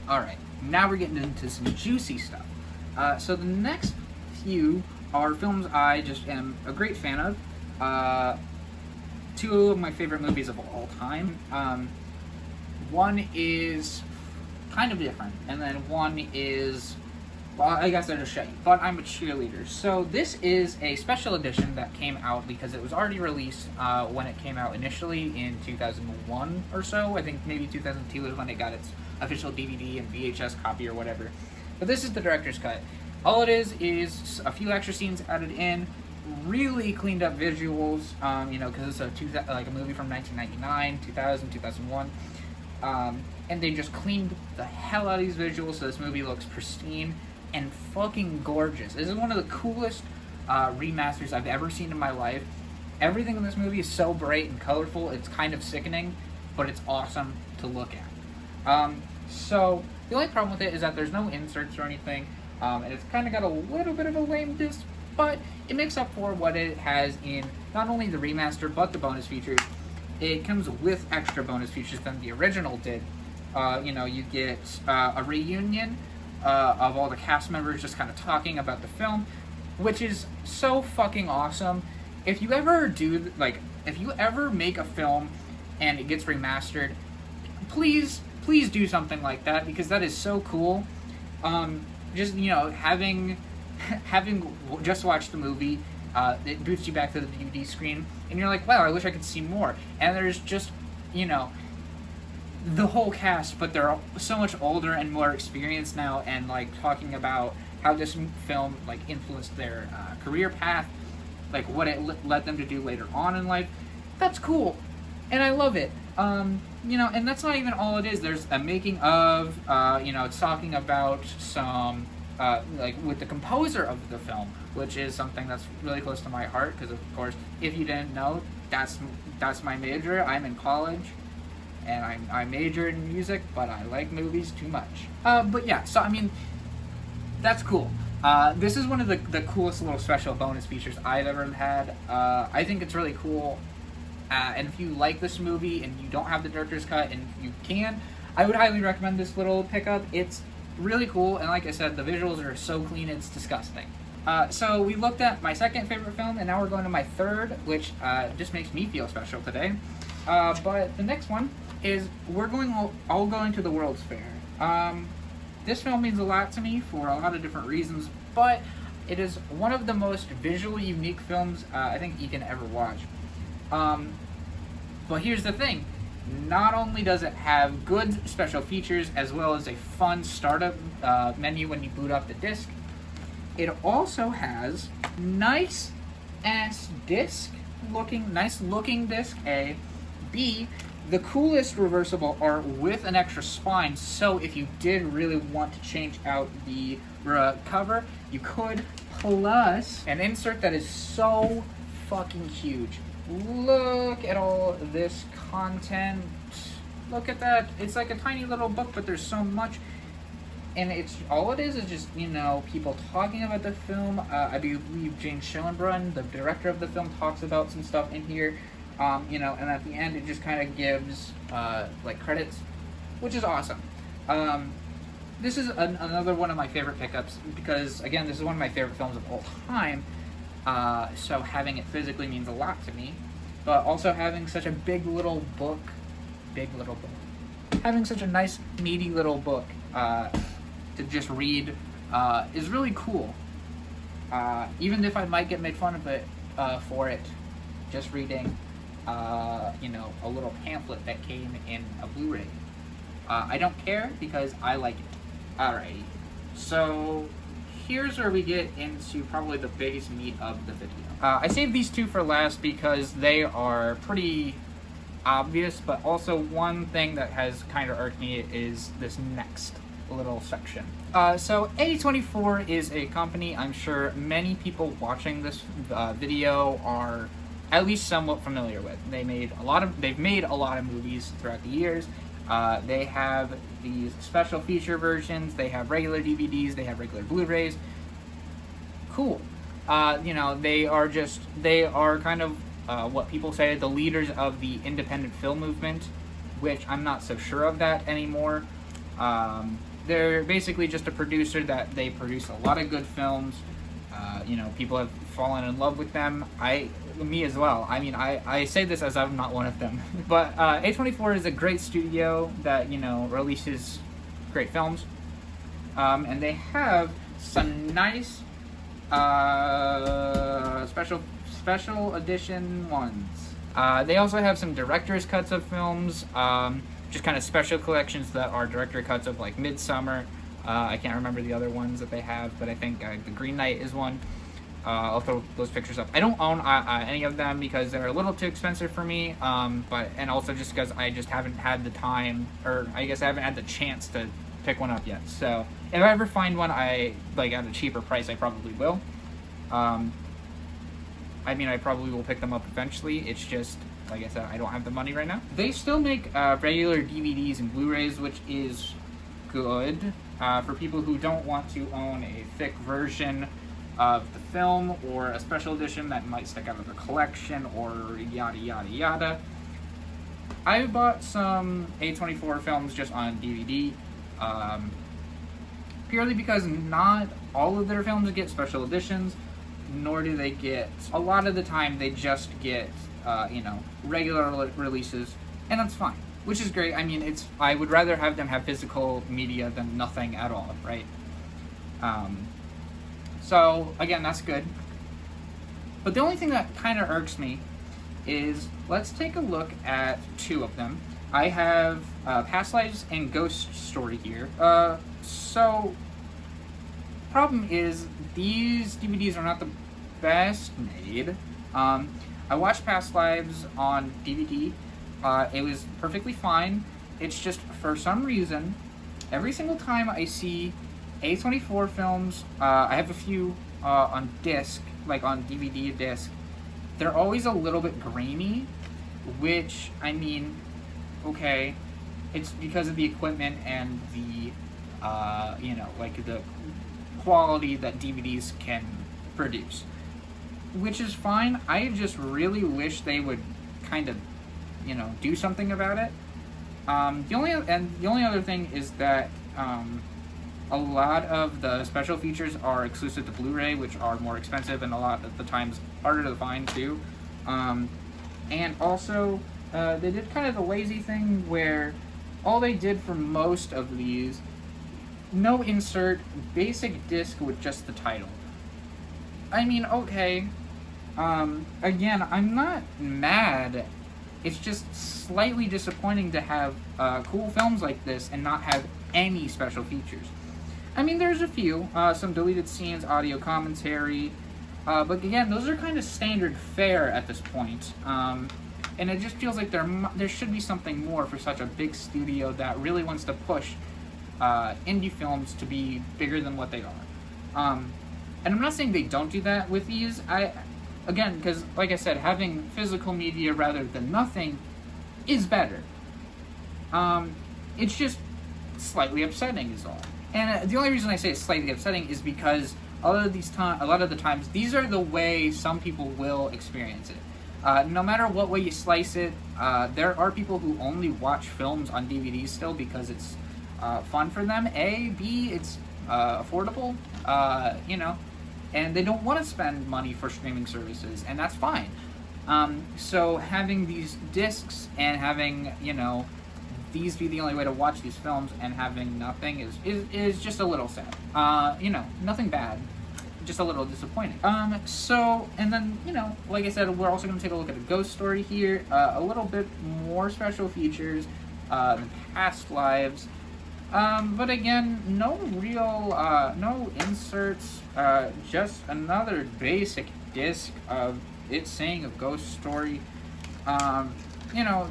Alright, now we're getting into some juicy stuff. So the next few are films I just am a great fan of. 2 of my favorite movies of all time. One is kind of different, and then one is, well, I guess I'll just show you, but I'm a cheerleader. So this is a special edition that came out because it was already released when it came out initially in 2001 or so. I think maybe 2002 was when it got its official DVD and VHS copy or whatever. But this is the director's cut. All it is a few extra scenes added in, really cleaned up visuals, you know, because it's like a movie from 1999, 2000, 2001. And they just cleaned the hell out of these visuals so this movie looks pristine and fucking gorgeous. This is one of the coolest remasters I've ever seen in my life. Everything in this movie is so bright and colorful, it's kind of sickening, but it's awesome to look at. So the only problem with it is that there's no inserts or anything, and it's kind of got a little bit of a lame disc, but it makes up for what it has in not only the remaster, but the bonus features. It comes with extra bonus features than the original did. You know, you get a reunion of all the cast members just kind of talking about the film, which is so fucking awesome. If you ever do, like, if you ever make a film and it gets remastered, please do something like that, because that is so cool. Just, you know, having just watched the movie, it boots you back to the DVD screen, and you're like, wow, I wish I could see more. And there's just, you know, the whole cast, but they're so much older and more experienced now, and like talking about how this film like influenced their career path, like what it led them to do later on in life. That's cool, and I love it. You know, and that's not even all it is. There's a making of, you know, it's talking about some, like with the composer of the film, which is something that's really close to my heart, because of course, if you didn't know, that's my major. I'm in college, and I majored in music, but I like movies too much. But yeah, so I mean, that's cool. This is one of the coolest little special bonus features I've ever had. I think it's really cool. And if you like this movie and you don't have the director's cut, and you can, I would highly recommend this little pickup. It's really cool, and like I said, the visuals are so clean, it's disgusting. So we looked at my second favorite film, and now we're going to my third, which just makes me feel special today. But the next one is we're all going to the World's Fair. This film means a lot to me for a lot of different reasons, but it is one of the most visually unique films I think you can ever watch. But here's the thing. Not only does it have good special features as well as a fun startup menu when you boot up the disc, it also has nice disc looking disc A. B, the coolest reversible art with an extra spine, so if you did really want to change out the cover, you could, plus an insert that is so fucking huge. Look at all this content. Look at that. It's like a tiny little book, but there's so much. And it's all it is just, you know, people talking about the film. I believe James Schoenbrunn, the director of the film, talks about some stuff in here. You know, and at the end it just kind of gives like credits, which is awesome. This is another one of my favorite pickups because, again, this is one of my favorite films of all time. So having it physically means a lot to me, but also having such a big little book, having such a nice meaty little book to just read is really cool. Even if I might get made fun of it for it, just reading. You know, a little pamphlet that came in a Blu-ray. I don't care because I like it. Alright, so here's where we get into probably the biggest meat of the video. I saved these two for last because they are pretty obvious, but also one thing that has kind of irked me is this next little section. So A24 is a company I'm sure many people watching this video are at least somewhat familiar with. They've made a lot of movies throughout the years. They have these special feature versions. They have regular DVDs. They have regular Blu-rays. Cool. They are kind of what people say the leaders of the independent film movement, which I'm not so sure of that anymore. They're basically just a producer that they produce a lot of good films. People have fallen in love with them. Me as well. I mean, I say this as I'm not one of them. But A24 is a great studio that, releases great films. And they have some nice special edition ones. They also have some director's cuts of films, just kind of special collections that are director cuts of like Midsummer. I can't remember the other ones that they have, but I think The Green Knight is one. I'll throw those pictures up. I don't own any of them because they're a little too expensive for me, and also just because I just haven't had the time, or I guess I haven't had the chance to pick one up yet. So if I ever find one at a cheaper price, I probably will. I probably will pick them up eventually. It's just, like I said, I don't have the money right now. They still make regular DVDs and Blu-rays, which is good for people who don't want to own a thick version of the film or a special edition that might stick out of the collection or yada yada yada. I bought some A24 films just on DVD, purely because not all of their films get special editions, nor do they get, a lot of the time they just get, regular releases, and that's fine, which is great. I mean, I would rather have them have physical media than nothing at all, right? So, again, that's good. But the only thing that kind of irks me is, let's take a look at two of them. I have Past Lives and Ghost Story here. So, problem is, these DVDs are not the best made. I watched Past Lives on DVD. It was perfectly fine. It's just, for some reason, every single time I see A24 films, I have a few on disc, like on DVD disc, they're always a little bit grainy, which, okay, it's because of the equipment and the, the quality that DVDs can produce, which is fine. I just really wish they would kind of, do something about it. The only other thing is that, a lot of the special features are exclusive to Blu-ray, which are more expensive and a lot of the times harder to find too. And also, they did kind of the lazy thing where all they did for most of these, no insert, basic disc with just the title. Okay. Again, I'm not mad. It's just slightly disappointing to have cool films like this and not have any special features. There's a few, some deleted scenes, audio commentary, but again, those are kind of standard fare at this point, and it just feels like there should be something more for such a big studio that really wants to push indie films to be bigger than what they are. And I'm not saying they don't do that with these, because, like I said, having physical media rather than nothing is better. It's just slightly upsetting is all. And the only reason I say it's slightly upsetting is because a lot of the times, these are the way some people will experience it. No matter what way you slice it, there are people who only watch films on DVDs still because it's fun for them. A, B, it's affordable, and they don't want to spend money for streaming services, and that's fine. So having these discs and having, these be the only way to watch these films and having nothing is just a little sad. Nothing bad, just a little disappointing. And then, like I said, we're also going to take a look at a Ghost Story here, a little bit more special features than Past Lives. But again, no inserts, just another basic disc of it saying a Ghost Story.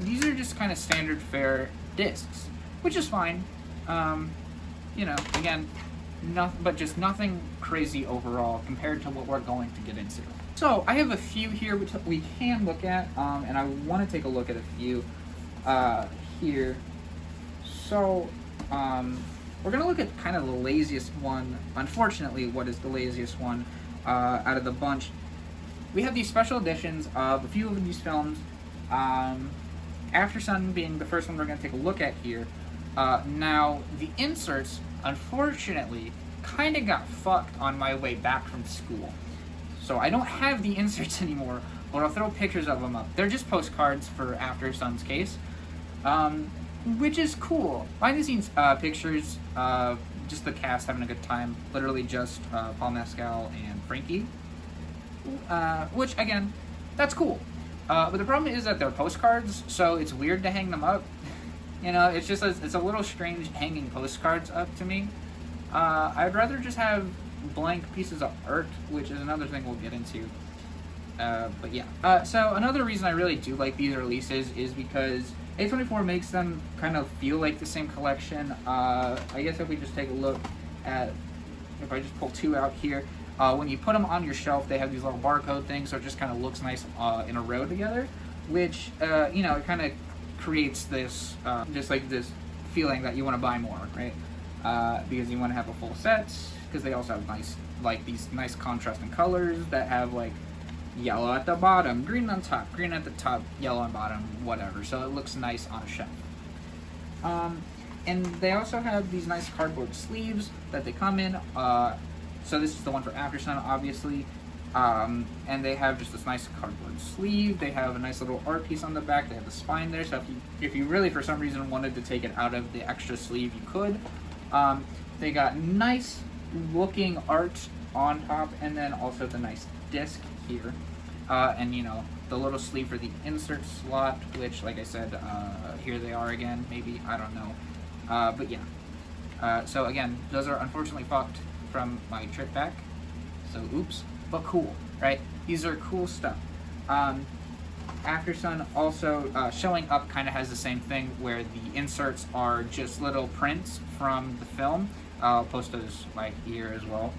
These are just kind of standard fare discs, which is fine. Again, but just nothing crazy overall compared to what we're going to get into. So I have a few here which we can look at, and I want to take a look at a few here. So, we're gonna look at kind of the laziest one. Unfortunately, what is the laziest one out of the bunch? We have these special editions of a few of these films. After Sun being the first one we're gonna take a look at here. Now, the inserts, unfortunately, kind of got fucked on my way back from school. So I don't have the inserts anymore, but I'll throw pictures of them up. They're just postcards for After Sun's case. Which is cool. Behind the scenes pictures, just the cast having a good time. Literally just Paul Mescal and Frankie. Which, again, that's cool. But the problem is that they're postcards, so it's weird to hang them up. You know, it's just it's a little strange hanging postcards up to me. I'd rather just have blank pieces of art, which is another thing we'll get into. But yeah. So another reason I really do like these releases is because A24 makes them kind of feel like the same collection. I guess if we just take a look at, if I just pull two out here, when you put them on your shelf, they have these little barcode things, so it just kind of looks nice in a row together, which, you know, it kind of creates this, just like this feeling that you want to buy more, right? Because you want to have a full set, because they also have nice, like these nice contrasting colors that have like yellow at the bottom, green on top, green at the top, yellow on bottom, whatever. So it looks nice on a shelf. And they also have these nice cardboard sleeves that they come in. So this is the one for After Sun, obviously. And they have just this nice cardboard sleeve. They have a nice little art piece on the back. They have the spine there. So if you really, for some reason, wanted to take it out of the extra sleeve, you could. They got nice looking art on top, and then also the nice disc here. And you know, the little sleeve for the insert slot, which, like I said, here they are again, maybe, I don't know. But yeah. So again, those are unfortunately fucked from my trip back. So oops, but cool, right? These are cool stuff. After Sun also showing up kind of has the same thing where the inserts are just little prints from the film. I'll post those like here as well.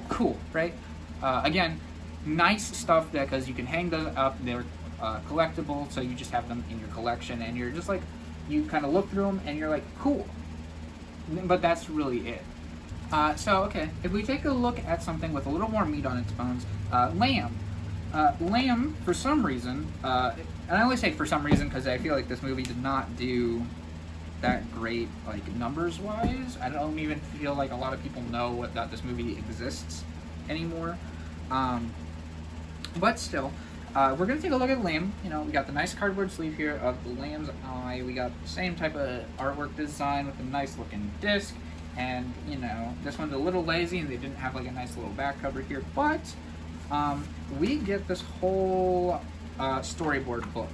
Cool, right? Again, nice stuff there because you can hang those up. They're collectible, so you just have them in your collection, and you're just like, you kind of look through them and you're like, cool. But that's really it. So okay, if we take a look at something with a little more meat on its bones, Lamb. Lamb, for some reason, and I only say for some reason because I feel like this movie did not do that great, like, numbers-wise. I don't even feel like a lot of people know that this movie exists anymore. But still, we're going to take a look at Lamb. You know, we got the nice cardboard sleeve here of the lamb's eye. We got the same type of artwork design with a nice-looking disc. And, you know, this one's a little lazy and they didn't have, like, a nice little back cover here. But we get this whole storyboard book.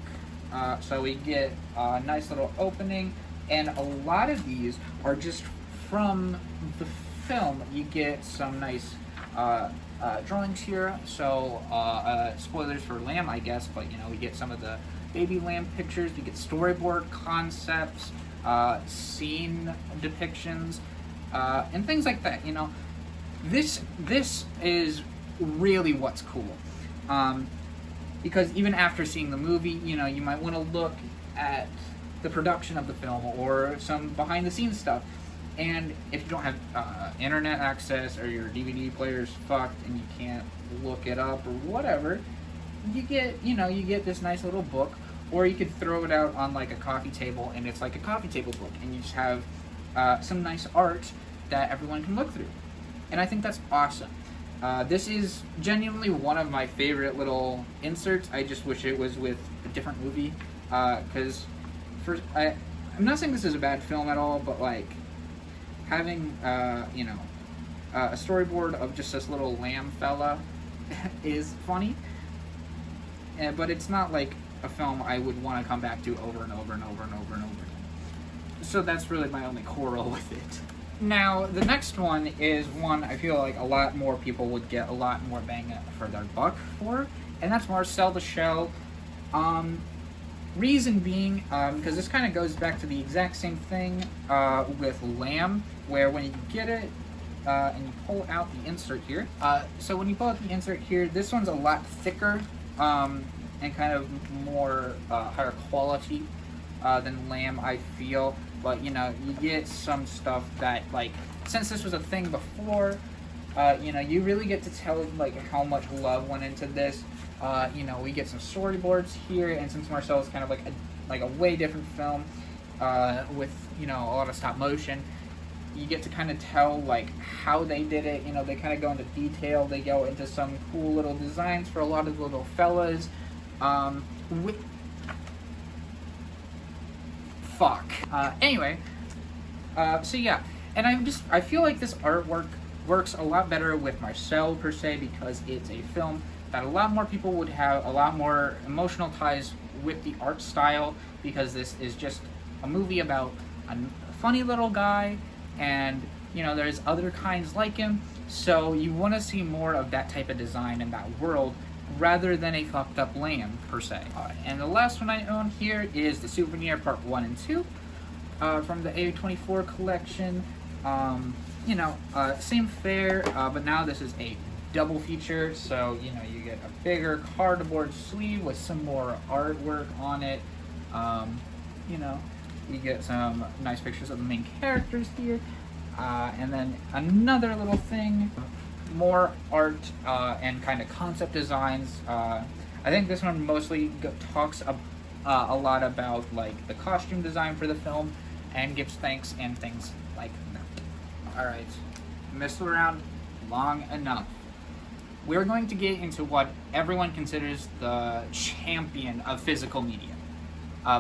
So we get a nice little opening. And a lot of these are just from the film. You get some nice drawings here. So spoilers for Lamb, I guess, but you know, we get some of the baby lamb pictures. We get storyboard concepts, scene depictions, and things like that. You know, this is really what's cool. Because even after seeing the movie, you know, you might want to look at the production of the film or some behind the scenes stuff, and if you don't have internet access or your DVD player's fucked and you can't look it up or whatever, you get this nice little book, or you could throw it out on like a coffee table and it's like a coffee table book and you just have some nice art that everyone can look through, and I think that's awesome. This is genuinely one of my favorite little inserts. I just wish it was with a different movie, because I'm not saying this is a bad film at all, but like having a storyboard of just this little lamb fella is funny, but it's not like a film I would want to come back to over and over and over and over and over again. So that's really my only quarrel with it. Now, the next one is one I feel like a lot more people would get a lot more bang for their buck for, and that's Marcel the Shell. Reason being, because this kind of goes back to the exact same thing with Lamb, where when you get it and you pull out the insert here, so when you pull out the insert here, this one's a lot thicker and kind of more higher quality. than Lamb, I feel. But you know, you get some stuff that, like, since this was a thing before, you know, you really get to tell like how much love went into this. You know, we get some storyboards here, and since Marcel is kind of like a way different film, with, you know, a lot of stop motion, you get to kind of tell like how they did it. You know, they kind of go into detail. They go into some cool little designs for a lot of the little fellas. Anyway, so yeah, and I feel like this artwork works a lot better with Marcel per se, because it's a film that a lot more people would have a lot more emotional ties with the art style, because this is just a movie about a funny little guy, and you know, there's other kinds like him, so you want to see more of that type of design in that world rather than a fucked up Lamb per se. And the last one I own here is the Souvenir Part 1 and 2 from the A24 collection. You know, same fare, but now this is a double feature, so you know, you get a bigger cardboard sleeve with some more artwork on it. You know, you get some nice pictures of the main characters here, and then another little thing, more art and kind of concept designs. I think this one mostly talks a lot about like the costume design for the film and gives thanks and things like that. Alright, messed around long enough. We're going to get into what everyone considers the champion of physical media.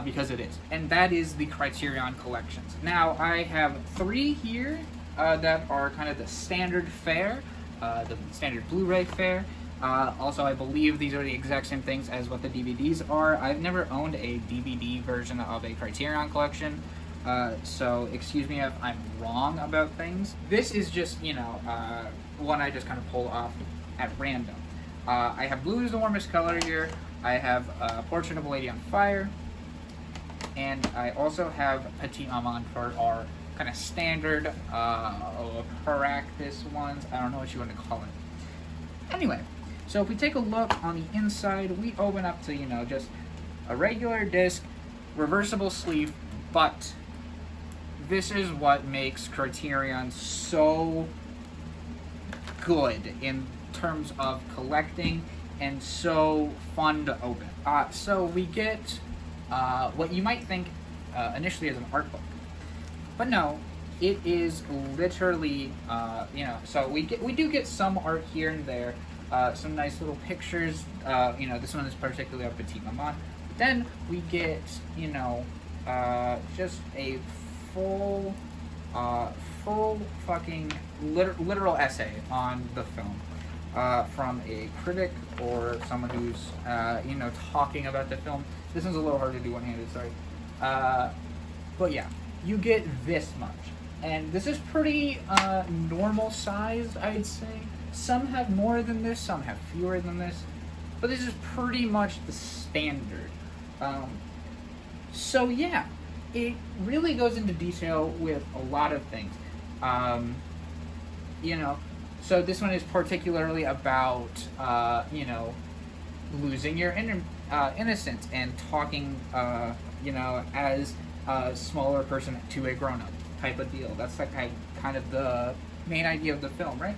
Because it is. And that is the Criterion collections. Now, I have 3 here that are kind of the standard fare, the standard Blu-ray fare. Also, I believe these are the exact same things as what the DVDs are. I've never owned a DVD version of a Criterion collection, so excuse me if I'm wrong about things. This is just, you know, one I just kind of pull off at random. I have Blue is the Warmest Color here. I have Portrait of a Lady on Fire. And I also have Petite Maman for our kind of standard practice ones. I don't know what you want to call it. Anyway, so if we take a look on the inside, we open up to, you know, just a regular disc, reversible sleeve, but this is what makes Criterion so good in terms of collecting and so fun to open. So we get what you might think initially as an art book, but no, it is literally, you know, so we do get some art here and there, some nice little pictures. You know, this one is particularly of Petite Maman. Then we get, you know, just a full fucking literal essay on the film. From a critic or someone who's, you know, talking about the film. This one's a little hard to do one-handed, sorry. But yeah, you get this much. And this is pretty normal sized, I'd say. Some have more than this, some have fewer than this. But this is pretty much the standard. So yeah, it really goes into detail with a lot of things. You know, so this one is particularly about, you know, losing your innocence and talking, you know, as a smaller person to a grown-up type of deal. That's like kind of the main idea of the film, right?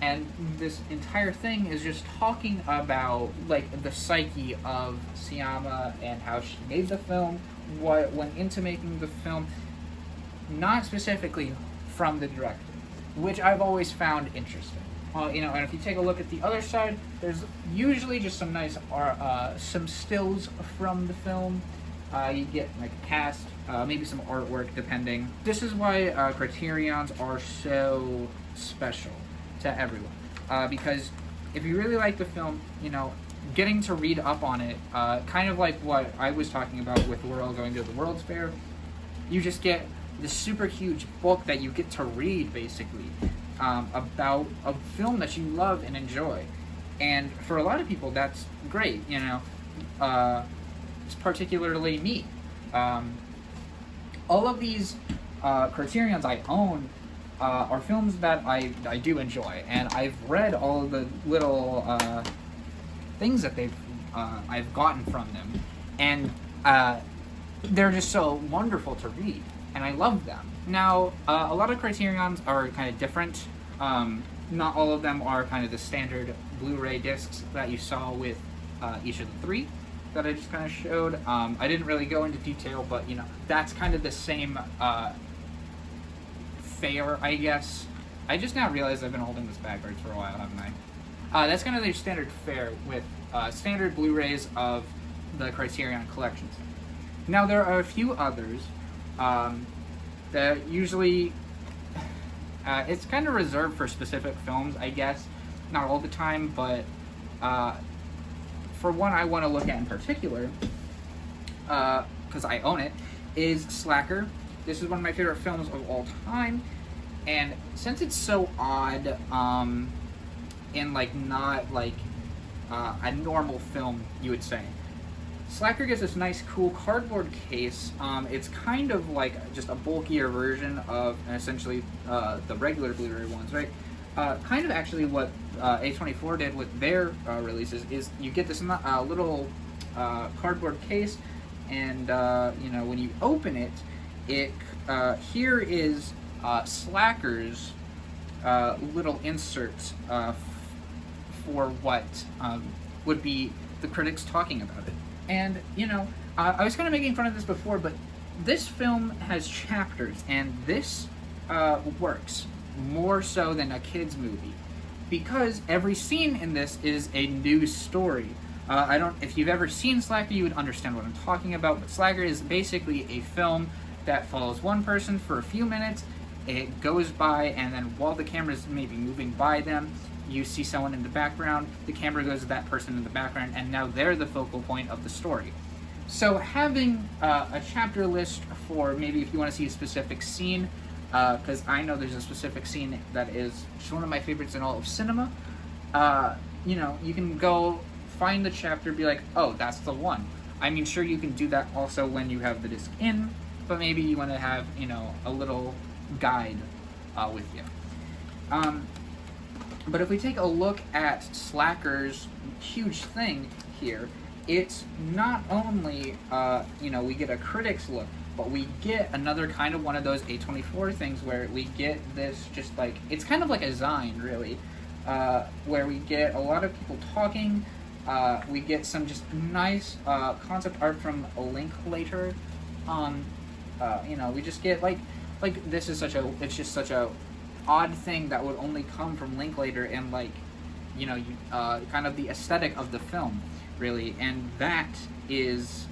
And this entire thing is just talking about like the psyche of Siama and how she made the film, what went into making the film, not specifically from the director, which I've always found interesting. You know, and if you take a look at the other side, there's usually just some nice, some stills from the film. You get like a cast, maybe some artwork, depending. This is why Criterions are so special to everyone, because if you really like the film, you know, getting to read up on it, kind of like what I was talking about with World going to the World's Fair, you just get this super huge book that you get to read, basically, about a film that you love and enjoy. And for a lot of people, that's great, you know, it's particularly me. All of these Criterions I own are films that I do enjoy, and I've read all of the little things that I've gotten from them, and they're just so wonderful to read, and I love them. Now, a lot of Criterions are kind of different. Not all of them are kind of the standard Blu-ray discs that you saw with each of the three that I just kind of showed. I didn't really go into detail, but you know, that's kind of the same fare, I guess. I just now realized I've been holding this backwards for a while, haven't I? That's kind of their standard fare with standard Blu-rays of the Criterion collections. Now, there are a few others that usually it's kind of reserved for specific films, I guess. Not all the time, but for one I want to look at in particular, because I own it, is Slacker. This is one of my favorite films of all time, and since it's so odd, in like not like a normal film, you would say, Slacker gets this nice, cool cardboard case. It's kind of like just a bulkier version of essentially the regular Blu-ray ones, right? Kind of actually what A24 did with their releases is you get this little cardboard case, and you know, when you open it, here is Slacker's little insert for what would be the critics talking about it. And, you know, I was kind of making fun of this before, but this film has chapters, and this works more so than a kid's movie, because every scene in this is a new story. If you've ever seen Slacker, you would understand what I'm talking about, but Slacker is basically a film that follows one person for a few minutes, it goes by, and then while the camera is maybe moving by them, you see someone in the background, the camera goes to that person in the background, and now they're the focal point of the story. So having a chapter list for maybe if you want to see a specific scene, because I know there's a specific scene that is just one of my favorites in all of cinema, you know, you can go find the chapter, be like, oh, that's the one. I mean, sure, you can do that also when you have the disc in, but maybe you want to have, you know, a little guide with you. But if we take a look at Slacker's huge thing here, it's not only, you know, we get a critic's look, but we get another kind of one of those A24 things where we get this just like, it's kind of like a zine, really, where we get a lot of people talking, we get some just nice concept art from Linklater, you know, we just get like this is it's just such a odd thing that would only come from Linklater and like, you know, kind of the aesthetic of the film, really, and that is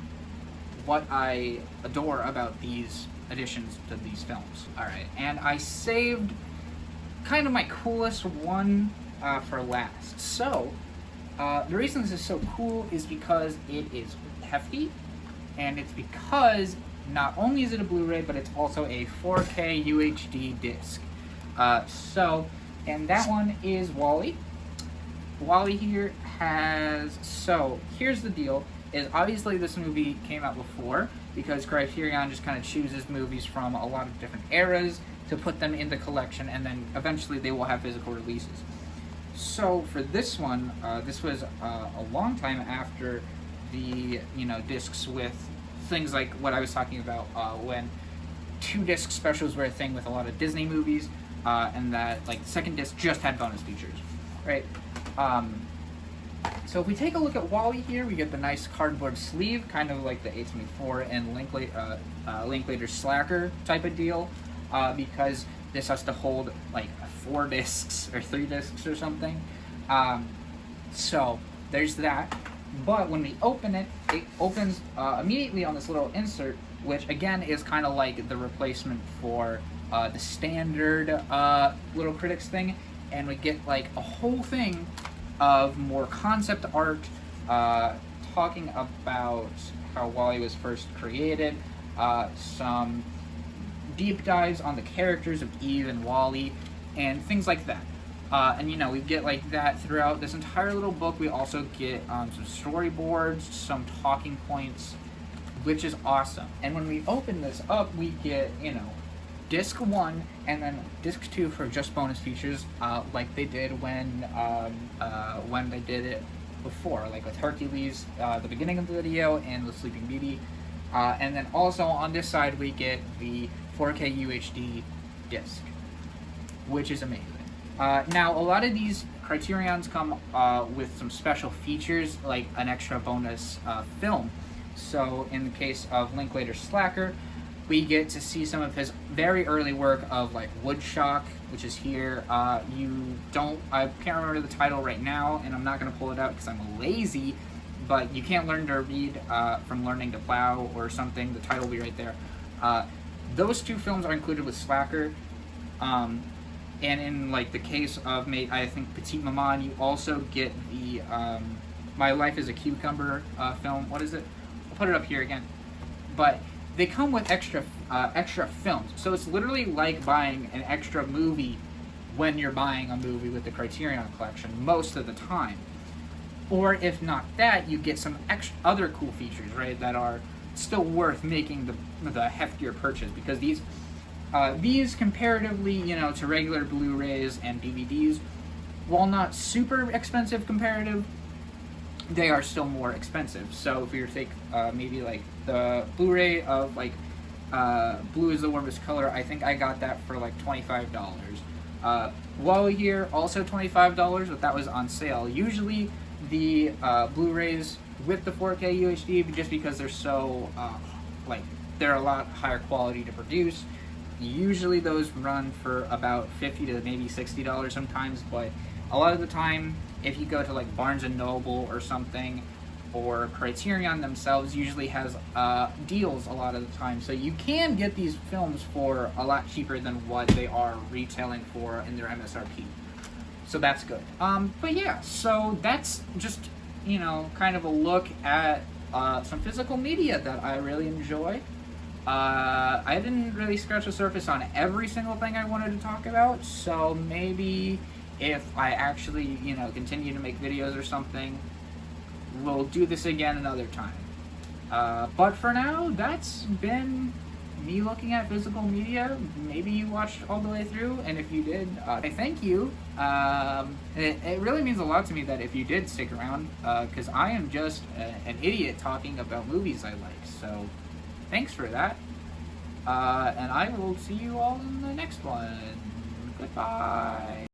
what I adore about these additions to these films. Alright, and I saved kind of my coolest one for last. So, the reason this is so cool is because it is hefty, and it's because not only is it a Blu-ray, but it's also a 4K UHD disc. And that one is Wall-E. Wall-E here has, so here's the deal, is obviously this movie came out before, because Criterion just kind of chooses movies from a lot of different eras to put them in the collection, and then eventually they will have physical releases. So for this one, this was a long time after the, you know, discs with things like what I was talking about when 2-disc specials were a thing with a lot of Disney movies, and that like the second disc just had bonus features, right? So if we take a look at Wall-E here, we get the nice cardboard sleeve, kind of like the A24 and Linklater Slacker type of deal, because this has to hold like 4 discs or 3 discs or something. So there's that. But when we open it, it opens immediately on this little insert, which again is kind of like the replacement for the standard little critics thing, and we get like a whole thing of more concept art, talking about how Wall-E was first created, some deep dives on the characters of Eve and Wall-E, and things like that. And you know, we get like that throughout this entire little book. We also get some storyboards, some talking points, which is awesome. And when we open this up, we get, you know, disc 1 and then disc 2 for just bonus features, like they did when they did it before, like with Hercules, the beginning of the video, and the Sleeping Beauty And then also on this side we get the 4K UHD disc, which is amazing. Now, a lot of these Criterions come with some special features, like an extra bonus film. So in the case of Linklater's Slacker, we get to see some of his very early work of like Woodshock, which is here. I can't remember the title right now, and I'm not going to pull it out because I'm lazy, but you can't learn to read from learning to plow or something. The title will be right there. Those two films are included with Slacker. And in like the case of I think Petite Maman, you also get the My Life as a Cucumber film. What is it? I'll put it up here again. But they come with extra films, so it's literally like buying an extra movie when you're buying a movie with the Criterion Collection most of the time. Or if not that, you get some other cool features, right, that are still worth making the heftier purchase, because these comparatively, to regular Blu-rays and DVDs, while not super expensive comparative, they are still more expensive. So if you take maybe like the Blu-ray of like Blue is the Warmest Color, I think I got that for like $25. While here, also $25, but that was on sale. Usually the Blu-rays with the 4K UHD, just because they're so they're a lot higher quality to produce. Usually those run for about $50 to maybe $60 sometimes, but a lot of the time, if you go to like Barnes & Noble or something, or Criterion themselves usually has deals a lot of the time. So you can get these films for a lot cheaper than what they are retailing for in their MSRP. So that's good. But yeah, so that's just, kind of a look at some physical media that I really enjoy. I didn't really scratch the surface on every single thing I wanted to talk about, so maybe if I actually, continue to make videos or something, we'll do this again another time. But for now, that's been me looking at physical media. Maybe you watched all the way through, and if you did, I thank you. It really means a lot to me that if you did stick around, because I am just an idiot talking about movies I like, so thanks for that. And I will see you all in the next one. Goodbye.